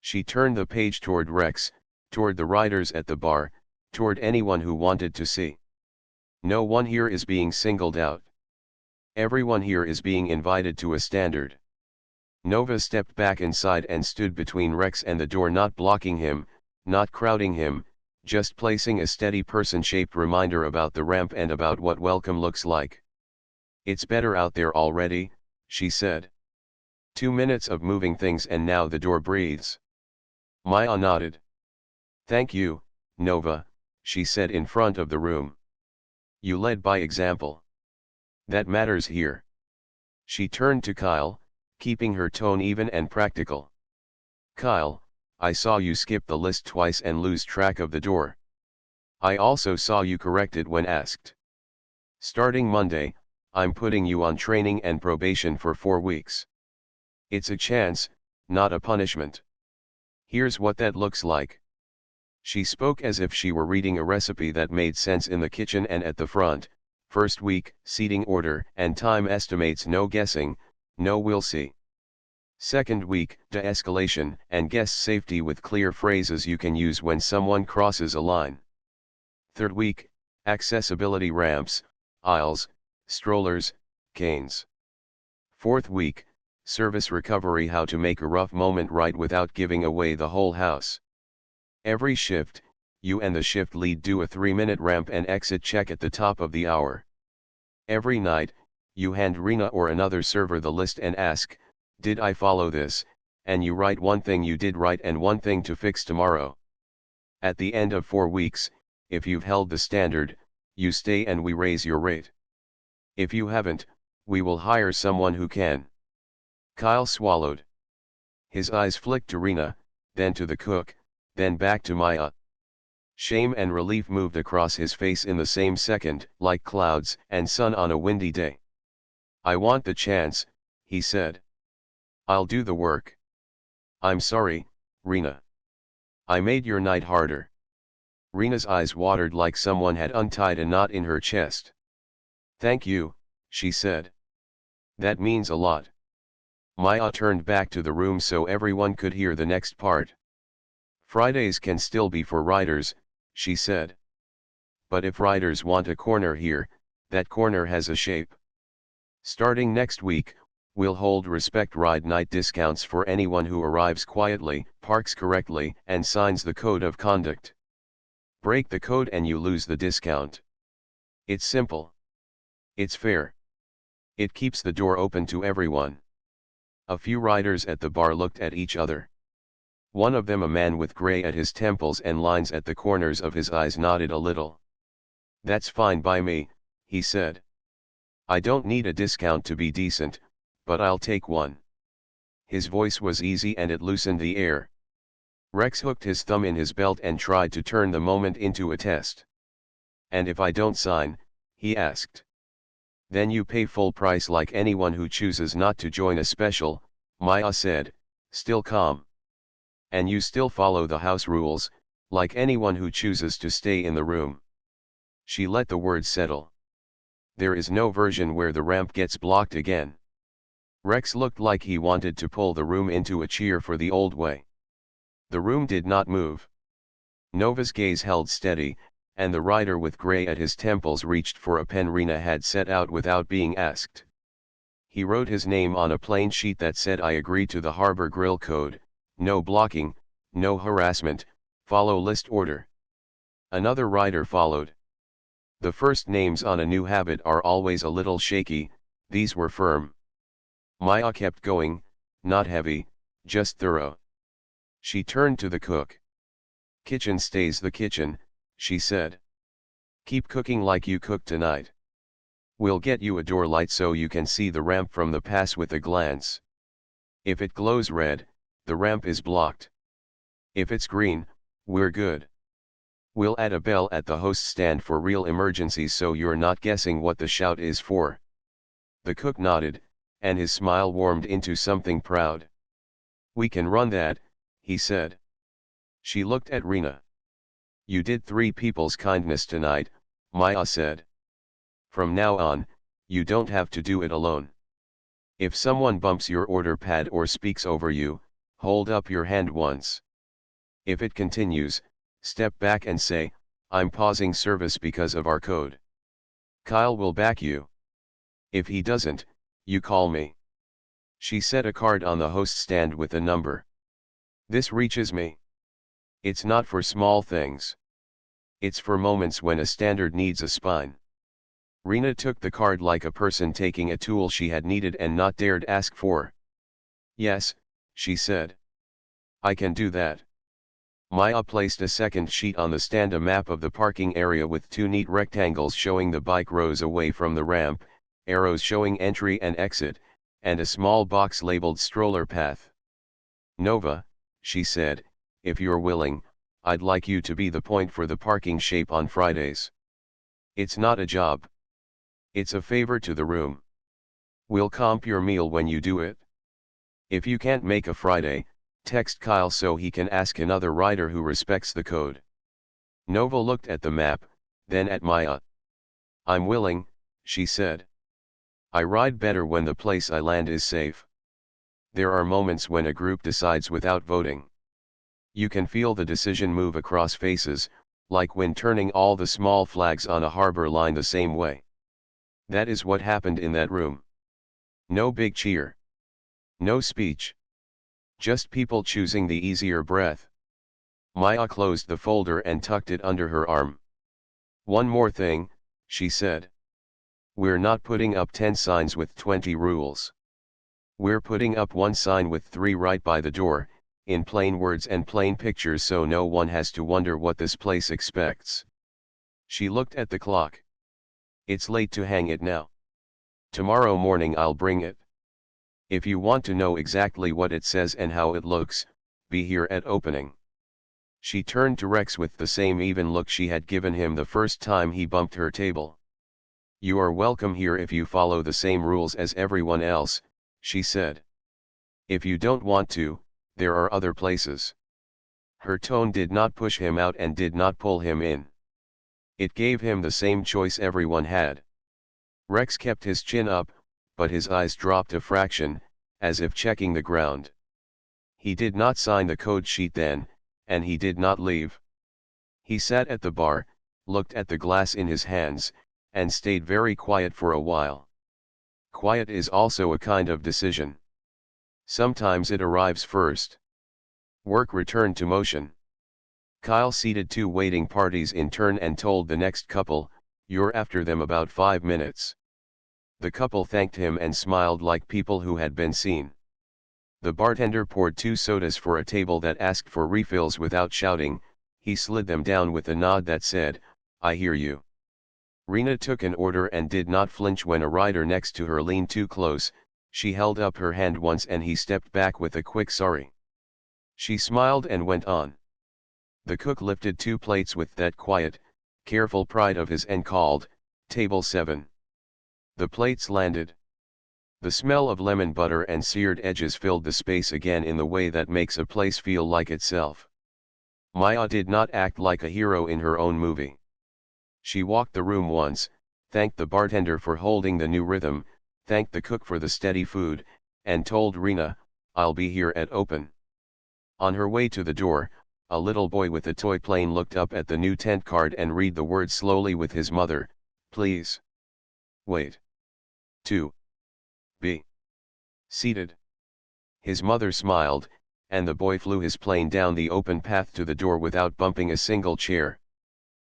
She turned the page toward Rex, toward the riders at the bar, toward anyone who wanted to see. No one here is being singled out. Everyone here is being invited to a standard. Nova stepped back inside and stood between Rex and the door, not blocking him, not crowding him, just placing a steady person-shaped reminder about the ramp and about what welcome looks like. It's better out there already, she said. 2 minutes of moving things and now the door breathes. Maya nodded. Thank you, Nova, she said in front of the room. You led by example. That matters here. She turned to Kyle, keeping her tone even and practical. Kyle, I saw you skip the list twice and lose track of the door. I also saw you correct it when asked. Starting Monday, I'm putting you on training and probation for 4 weeks. It's a chance, not a punishment. Here's what that looks like. She spoke as if she were reading a recipe that made sense in the kitchen and at the front. First week, seating order and time estimates, no guessing, no we'll see. Second week, de-escalation and guest safety with clear phrases you can use when someone crosses a line. Third week, accessibility ramps, aisles, strollers, canes. Fourth week, service recovery, how to make a rough moment right without giving away the whole house. Every shift, you and the shift lead do a 3-minute ramp and exit check at the top of the hour. Every night, you hand Rena or another server the list and ask, did I follow this, and you write one thing you did right and one thing to fix tomorrow. At the end of 4 weeks, if you've held the standard, you stay and we raise your rate. If you haven't, we will hire someone who can. Kyle swallowed. His eyes flicked to Rena, then to the cook, then back to Maya. Shame and relief moved across his face in the same second, like clouds and sun on a windy day. I want the chance, he said. I'll do the work. I'm sorry, Rena. I made your night harder. Rena's eyes watered like someone had untied a knot in her chest. Thank you, she said. That means a lot. Maya turned back to the room so everyone could hear the next part. Fridays can still be for riders, she said. But if riders want a corner here, that corner has a shape. Starting next week, we'll hold Respect Ride night discounts for anyone who arrives quietly, parks correctly, and signs the code of conduct. Break the code and you lose the discount. It's simple. It's fair. It keeps the door open to everyone. A few riders at the bar looked at each other. One of them, a man with gray at his temples and lines at the corners of his eyes, nodded a little. That's fine by me, he said. I don't need a discount to be decent, but I'll take one. His voice was easy and it loosened the air. Rex hooked his thumb in his belt and tried to turn the moment into a test. "And if I don't sign?" he asked. "Then you pay full price like anyone who chooses not to join a special," Maya said, still calm. "And you still follow the house rules, like anyone who chooses to stay in the room." She let the words settle. "There is no version where the ramp gets blocked again." Rex looked like he wanted to pull the room into a cheer for the old way. The room did not move. Nova's gaze held steady, and the rider with gray at his temples reached for a pen Rena had set out without being asked. He wrote his name on a plain sheet that said, "I agree to the Harbor Grill Code, no blocking, no harassment, follow list order." Another rider followed. The first names on a new habit are always a little shaky, these were firm. Maya kept going, not heavy, just thorough. She turned to the cook. "Kitchen stays the kitchen," she said. "Keep cooking like you cooked tonight. We'll get you a door light so you can see the ramp from the pass with a glance. If it glows red, the ramp is blocked. If it's green, we're good. We'll add a bell at the host stand for real emergencies so you're not guessing what the shout is for." The cook nodded, and his smile warmed into something proud. "We can run that," he said. She looked at Rena. "You did 3 people's kindness tonight," Maya said. "From now on, you don't have to do it alone. If someone bumps your order pad or speaks over you, hold up your hand once. If it continues, step back and say, 'I'm pausing service because of our code.' Kyle will back you. If he doesn't, you call me." She set a card on the host stand with a number. "This reaches me. It's not for small things. It's for moments when a standard needs a spine." Rena took the card like a person taking a tool she had needed and not dared ask for. "Yes," she said. "I can do that." Maya placed a second sheet on the stand, a map of the parking area with 2 neat rectangles showing the bike rows away from the ramp, arrows showing entry and exit, and a small box labeled stroller path. "Nova," she said, "if you're willing, I'd like you to be the point for the parking shape on Fridays. It's not a job. It's a favor to the room. We'll comp your meal when you do it. If you can't make a Friday, text Kyle so he can ask another rider who respects the code." Nova looked at the map, then at Maya. "I'm willing," she said. "I ride better when the place I land is safe. There are moments when a group decides without voting. You can feel the decision move across faces, like when turning all the small flags on a harbor line the same way. That is what happened in that room. No big cheer. No speech. Just people choosing the easier breath." Maya closed the folder and tucked it under her arm. "One more thing," she said. "We're not putting up 10 signs with 20 rules. We're putting up 1 sign with 3 right by the door, in plain words and plain pictures so no one has to wonder what this place expects." She looked at the clock. "It's late to hang it now. Tomorrow morning I'll bring it. If you want to know exactly what it says and how it looks, be here at opening." She turned to Rex with the same even look she had given him the first time he bumped her table. "You are welcome here if you follow the same rules as everyone else," she said. "If you don't want to, there are other places." Her tone did not push him out and did not pull him in. It gave him the same choice everyone had. Rex kept his chin up, but his eyes dropped a fraction, as if checking the ground. He did not sign the code sheet then, and he did not leave. He sat at the bar, looked at the glass in his hands, and stayed very quiet for a while. Quiet is also a kind of decision. Sometimes it arrives first. Work returned to motion. Kyle seated 2 waiting parties in turn and told the next couple, "You're after them about 5 minutes." The couple thanked him and smiled like people who had been seen. The bartender poured 2 sodas for a table that asked for refills without shouting. He slid them down with a nod that said, "I hear you." Rena took an order and did not flinch when a rider next to her leaned too close, She held up her hand once and he stepped back with a quick sorry. She smiled and went on. The cook lifted 2 plates with that quiet, careful pride of his and called, "Table 7. The plates landed. The smell of lemon butter and seared edges filled the space again in the way that makes a place feel like itself. Maya did not act like a hero in her own movie. She walked the room once, thanked the bartender for holding the new rhythm, thanked the cook for the steady food, and told Rena, "I'll be here at open." On her way to the door, a little boy with a toy plane looked up at the new tent card and read the word slowly with his mother, "Please wait. To be seated." His mother smiled, and the boy flew his plane down the open path to the door without bumping a single chair.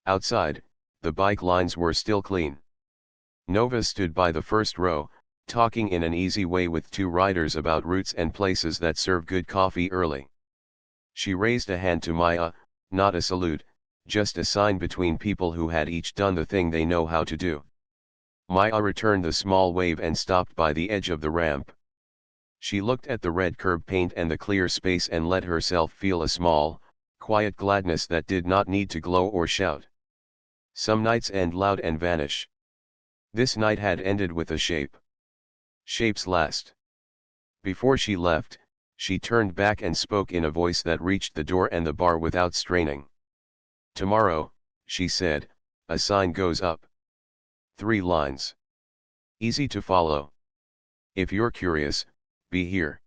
Outside, the bike lines were still clean. Nova stood by the first row, talking in an easy way with 2 riders about routes and places that serve good coffee early. She raised a hand to Maya, not a salute, just a sign between people who had each done the thing they know how to do. Maya returned the small wave and stopped by the edge of the ramp. She looked at the red curb paint and the clear space and let herself feel a small, quiet gladness that did not need to glow or shout. Some nights end loud and vanish. This night had ended with a shape. Shapes last. Before she left, she turned back and spoke in a voice that reached the door and the bar without straining. "Tomorrow," she said, "a sign goes up. 3 lines. Easy to follow. If you're curious, be here."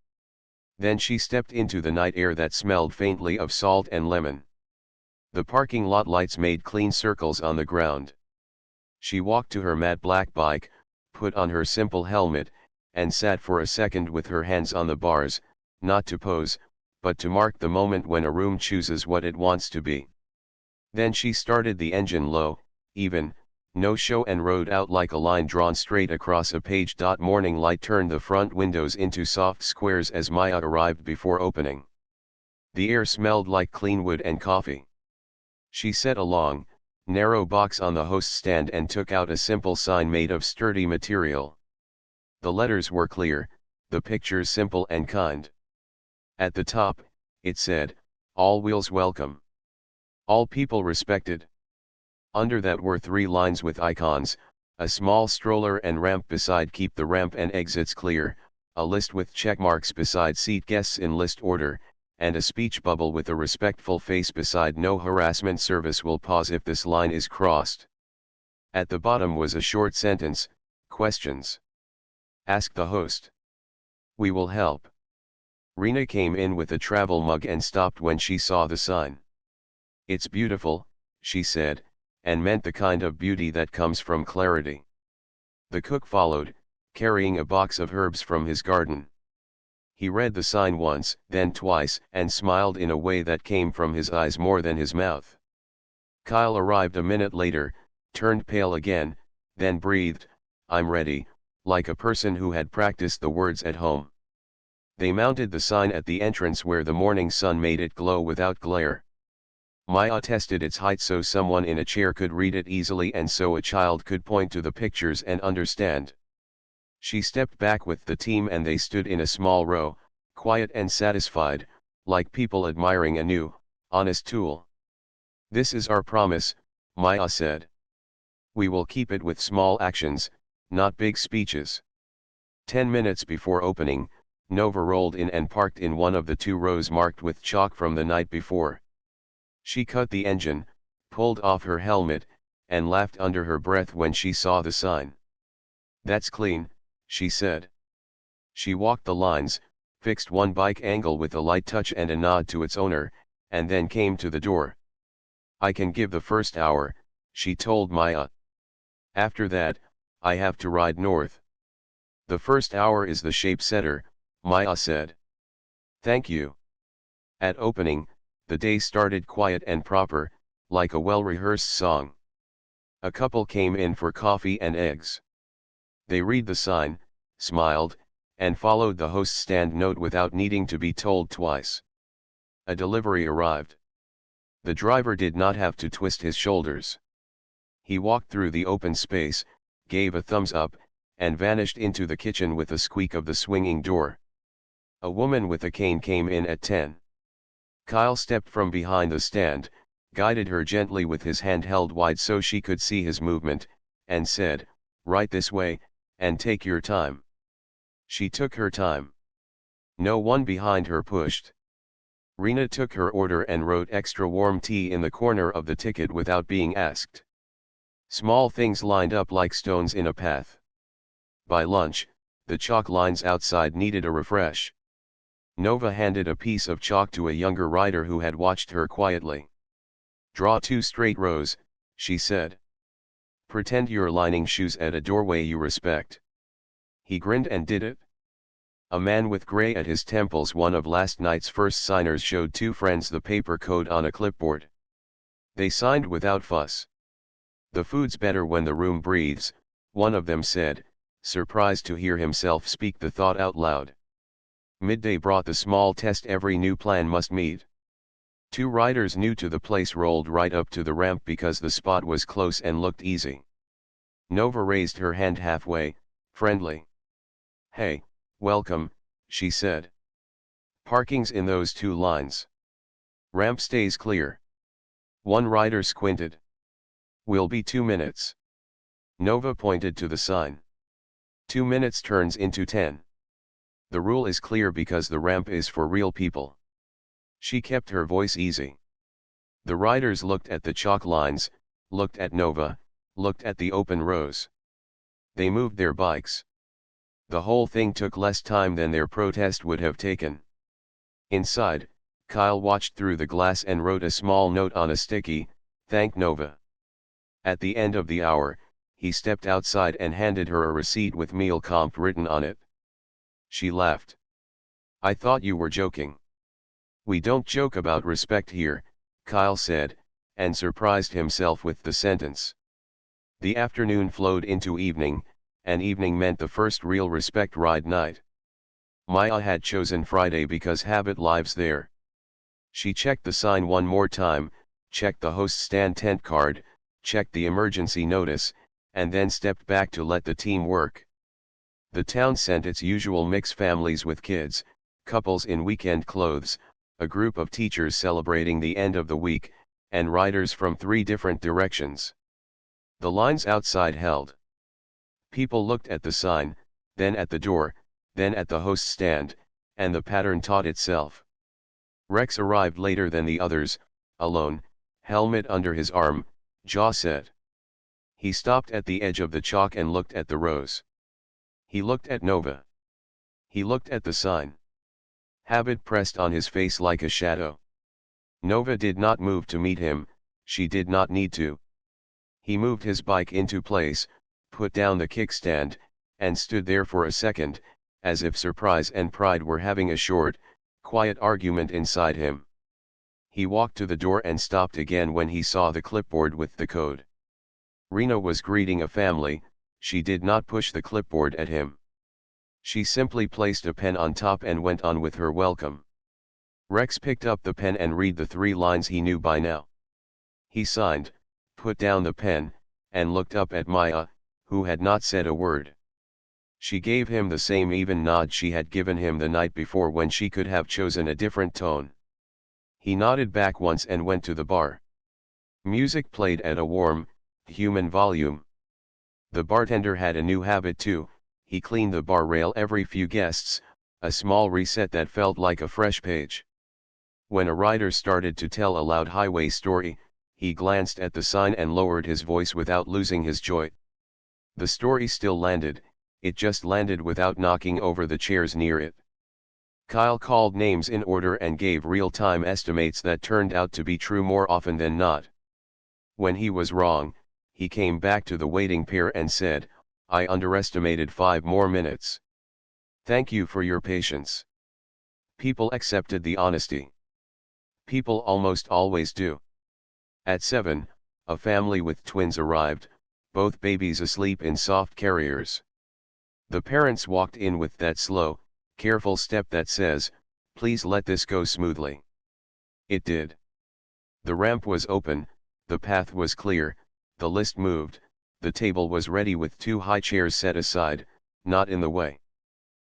Then she stepped into the night air that smelled faintly of salt and lemon. The parking lot lights made clean circles on the ground. She walked to her matte black bike, put on her simple helmet, and sat for a second with her hands on the bars, not to pose, but to mark the moment when a room chooses what it wants to be. Then she started the engine low, even, no show, and rode out like a line drawn straight across a page. Morning light turned the front windows into soft squares as Maya arrived before opening. The air smelled like clean wood and coffee. She set a long, narrow box on the host stand and took out a simple sign made of sturdy material. The letters were clear, the pictures simple and kind. At the top, it said, "All wheels welcome. All people respected." Under that were 3 lines with icons, a small stroller and ramp beside "Keep the ramp and exits clear," a list with checkmarks beside "Seat guests in list order," and a speech bubble with a respectful face beside "No harassment, service will pause if this line is crossed." At the bottom was a short sentence, "Questions? Ask the host. We will help." Rena came in with a travel mug and stopped when she saw the sign. "It's beautiful," she said, and meant the kind of beauty that comes from clarity. The cook followed, carrying a box of herbs from his garden. He read the sign once, then twice, and smiled in a way that came from his eyes more than his mouth. Kyle arrived a minute later, turned pale again, then breathed, "I'm ready," like a person who had practiced the words at home. They mounted the sign at the entrance where the morning sun made it glow without glare. Maya tested its height so someone in a chair could read it easily and so a child could point to the pictures and understand. She stepped back with the team and they stood in a small row, quiet and satisfied, like people admiring a new, honest tool. "This is our promise," Maya said. "We will keep it with small actions, not big speeches." 10 minutes before opening, Nova rolled in and parked in one of the 2 rows marked with chalk from the night before. She cut the engine, pulled off her helmet, and laughed under her breath when she saw the sign. "That's clean," she said. She walked the lines, fixed one bike angle with a light touch and a nod to its owner, and then came to the door. "I can give the first hour," she told Maya. "After that, I have to ride north." "The first hour is the shape setter," Maya said. "Thank you." At opening, the day started quiet and proper, like a well-rehearsed song. A couple came in for coffee and eggs. They read the sign, smiled, and followed the host's stand note without needing to be told twice. A delivery arrived. The driver did not have to twist his shoulders. He walked through the open space, gave a thumbs up, and vanished into the kitchen with a squeak of the swinging door. A woman with a cane came in at 10. Kyle stepped from behind the stand, guided her gently with his hand held wide so she could see his movement, and said, "Right this way, and take your time." She took her time. No one behind her pushed. Rena took her order and wrote extra warm tea in the corner of the ticket without being asked. Small things lined up like stones in a path. By lunch, the chalk lines outside needed a refresh. Nova handed a piece of chalk to a younger rider who had watched her quietly. "Draw 2 straight rows," she said. "Pretend you're lining shoes at a doorway you respect." He grinned and did it. A man with gray at his temples, one of last night's first signers, showed 2 friends the paper code on a clipboard. They signed without fuss. "The food's better when the room breathes," one of them said, surprised to hear himself speak the thought out loud. Midday brought the small test every new plan must meet. 2 riders new to the place rolled right up to the ramp because the spot was close and looked easy. Nova raised her hand halfway, friendly. "Hey, welcome," she said. "Parking's in those 2 lines. Ramp stays clear." One rider squinted. "Will be 2 minutes." Nova pointed to the sign. 2 minutes turns into 10. The rule is clear because the ramp is for real people. She kept her voice easy. The riders looked at the chalk lines, looked at Nova, looked at the open rows. They moved their bikes. The whole thing took less time than their protest would have taken. Inside, Kyle watched through the glass and wrote a small note on a sticky, "Thank Nova." At the end of the hour, he stepped outside and handed her a receipt with meal comp written on it. She laughed. "I thought you were joking." "We don't joke about respect here," Kyle said, and surprised himself with the sentence. The afternoon flowed into evening, and evening meant the first real respect ride night. Maya had chosen Friday because habit lives there. She checked the sign one more time, checked the host stand tent card, checked the emergency notice, and then stepped back to let the team work. The town sent its usual mix: families with kids, couples in weekend clothes, a group of teachers celebrating the end of the week, and riders from 3 different directions. The lines outside held. People looked at the sign, then at the door, then at the host stand, and the pattern taught itself. Rex arrived later than the others, alone, helmet under his arm, jaw set. He stopped at the edge of the chalk and looked at the rows. He looked at Nova. He looked at the sign. Habit pressed on his face like a shadow. Nova did not move to meet him, she did not need to. He moved his bike into place, put down the kickstand, and stood there for a second, as if surprise and pride were having a short, quiet argument inside him. He walked to the door and stopped again when he saw the clipboard with the code. Rena was greeting a family. She did not push the clipboard at him. She simply placed a pen on top and went on with her welcome. Rex picked up the pen and read the 3 lines he knew by now. He signed, put down the pen, and looked up at Maya, who had not said a word. She gave him the same even nod she had given him the night before when she could have chosen a different tone. He nodded back once and went to the bar. Music played at a warm, human volume. The bartender had a new habit too: he cleaned the bar rail every few guests, a small reset that felt like a fresh page. When a rider started to tell a loud highway story, he glanced at the sign and lowered his voice without losing his joy. The story still landed, it just landed without knocking over the chairs near it. Kyle called names in order and gave real-time estimates that turned out to be true more often than not. When he was wrong, he came back to the waiting pair and said, "I underestimated 5 more minutes. Thank you for your patience." People accepted the honesty. People almost always do. At 7, a family with twins arrived, both babies asleep in soft carriers. The parents walked in with that slow, careful step that says, "Please let this go smoothly." It did. The ramp was open, the path was clear, the list moved, the table was ready with 2 high chairs set aside, not in the way.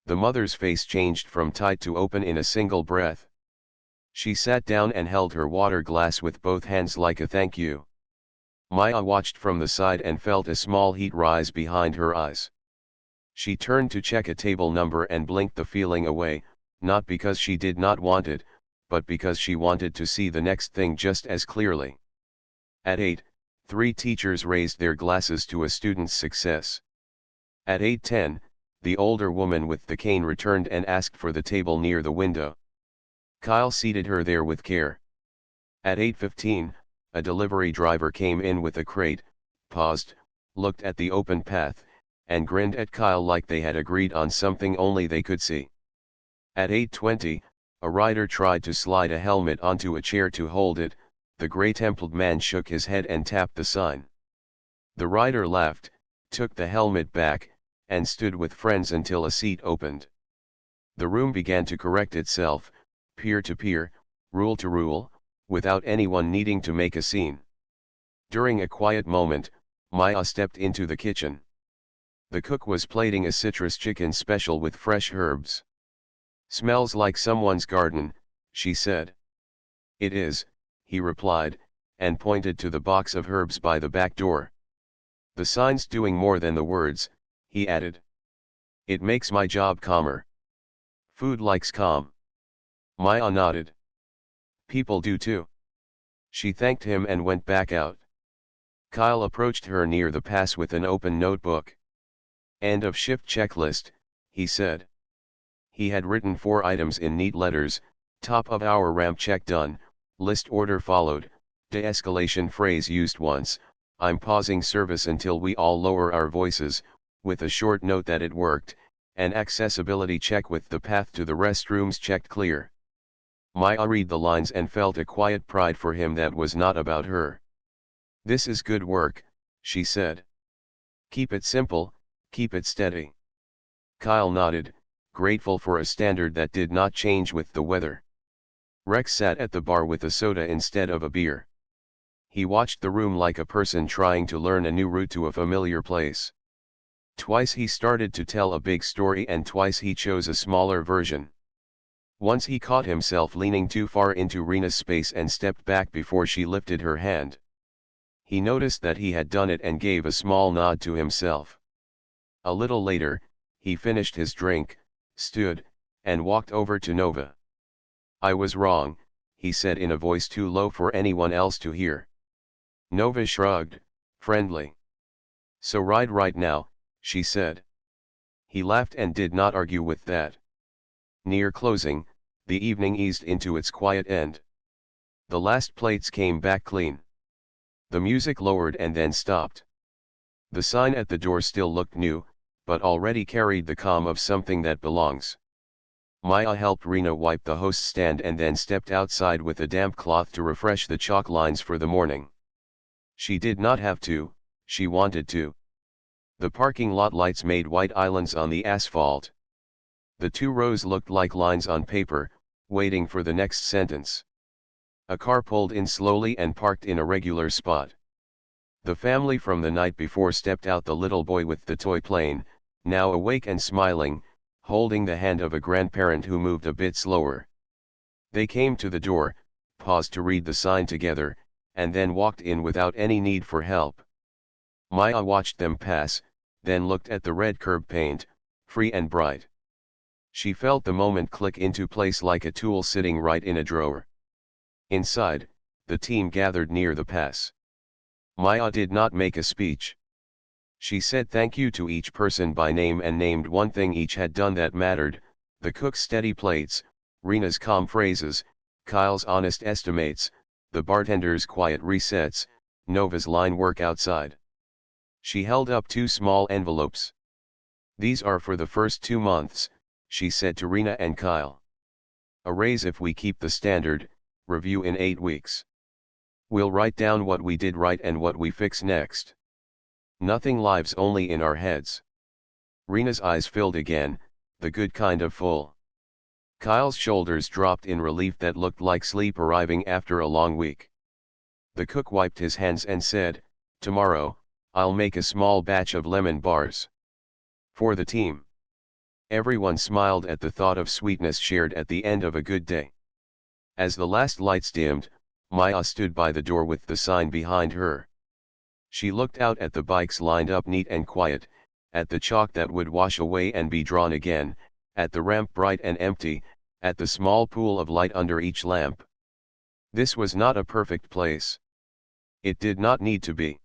The mother's face changed from tight to open in a single breath. She sat down and held her water glass with both hands like a thank you. Maya watched from the side and felt a small heat rise behind her eyes. She turned to check a table number and blinked the feeling away, not because she did not want it, but because she wanted to see the next thing just as clearly. At 8, 3 teachers raised their glasses to a student's success. At 8:10, the older woman with the cane returned and asked for the table near the window. Kyle seated her there with care. At 8:15, a delivery driver came in with a crate, paused, looked at the open path, and grinned at Kyle like they had agreed on something only they could see. At 8:20, a rider tried to slide a helmet onto a chair to hold it. The gray-templed man shook his head and tapped the sign. The rider laughed, took the helmet back, and stood with friends until a seat opened. The room began to correct itself, peer to peer, rule to rule, without anyone needing to make a scene. During a quiet moment, Maya stepped into the kitchen. The cook was plating a citrus chicken special with fresh herbs. "Smells like someone's garden," she said. "It is," he replied, and pointed to the box of herbs by the back door. "The sign's doing more than the words," he added. "It makes my job calmer." "Food likes calm." Maya nodded. "People do too." She thanked him and went back out. Kyle approached her near the pass with an open notebook. "End of shift checklist," he said. He had written 4 items in neat letters: top of hour ramp check done, list order followed, de-escalation phrase used once, I'm pausing service until we all lower our voices, with a short note that it worked, an accessibility check with the path to the restrooms checked clear. Maya read the lines and felt a quiet pride for him that was not about her. "This is good work," she said. "Keep it simple, keep it steady." Kyle nodded, grateful for a standard that did not change with the weather. Rex sat at the bar with a soda instead of a beer. He watched the room like a person trying to learn a new route to a familiar place. Twice he started to tell a big story and twice he chose a smaller version. Once he caught himself leaning too far into Rena's space and stepped back before she lifted her hand. He noticed that he had done it and gave a small nod to himself. A little later, he finished his drink, stood, and walked over to Nova. "I was wrong," he said in a voice too low for anyone else to hear. Nova shrugged, friendly. "So ride right now," she said. He laughed and did not argue with that. Near closing, the evening eased into its quiet end. The last plates came back clean. The music lowered and then stopped. The sign at the door still looked new, but already carried the calm of something that belongs. Maya helped Rena wipe the host stand and then stepped outside with a damp cloth to refresh the chalk lines for the morning. She did not have to, she wanted to. The parking lot lights made white islands on the asphalt. The 2 rows looked like lines on paper, waiting for the next sentence. A car pulled in slowly and parked in a regular spot. The family from the night before stepped out, the little boy with the toy plane, now awake and smiling, holding the hand of a grandparent who moved a bit slower. They came to the door, paused to read the sign together, and then walked in without any need for help. Maya watched them pass, then looked at the red curb paint, free and bright. She felt the moment click into place like a tool sitting right in a drawer. Inside, the team gathered near the pass. Maya did not make a speech. She said thank you to each person by name and named one thing each had done that mattered: the cook's steady plates, Rena's calm phrases, Kyle's honest estimates, the bartender's quiet resets, Nova's line work outside. She held up 2 small envelopes. "These are for the first 2 months, she said to Rena and Kyle. "A raise if we keep the standard, review in 8 weeks. We'll write down what we did right and what we fix next. Nothing lives only in our heads." Rena's eyes filled again, the good kind of full. Kyle's shoulders dropped in relief that looked like sleep arriving after a long week. The cook wiped his hands and said, "Tomorrow, I'll make a small batch of lemon bars. For the team. Everyone smiled at the thought of sweetness shared at the end of a good day. As the last lights dimmed, Maya stood by the door with the sign behind her. She looked out at the bikes lined up neat and quiet, at the chalk that would wash away and be drawn again, at the ramp bright and empty, at the small pool of light under each lamp. This was not a perfect place. It did not need to be.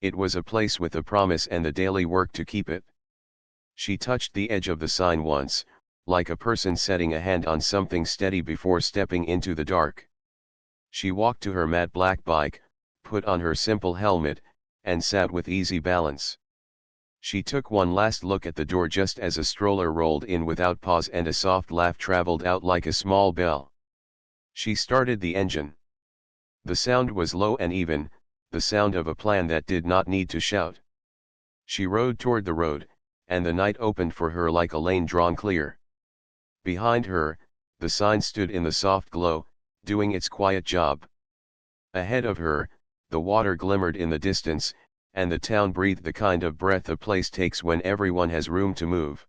It was a place with a promise and the daily work to keep it. She touched the edge of the sign once, like a person setting a hand on something steady before stepping into the dark. She walked to her matte black bike, put on her simple helmet, and sat with easy balance. She took one last look at the door just as a stroller rolled in without pause and a soft laugh traveled out like a small bell. She started the engine. The sound was low and even, the sound of a plan that did not need to shout. She rode toward the road, and the night opened for her like a lane drawn clear. Behind her, the sign stood in the soft glow, doing its quiet job. Ahead of her, the water glimmered in the distance, and the town breathed the kind of breath a place takes when everyone has room to move.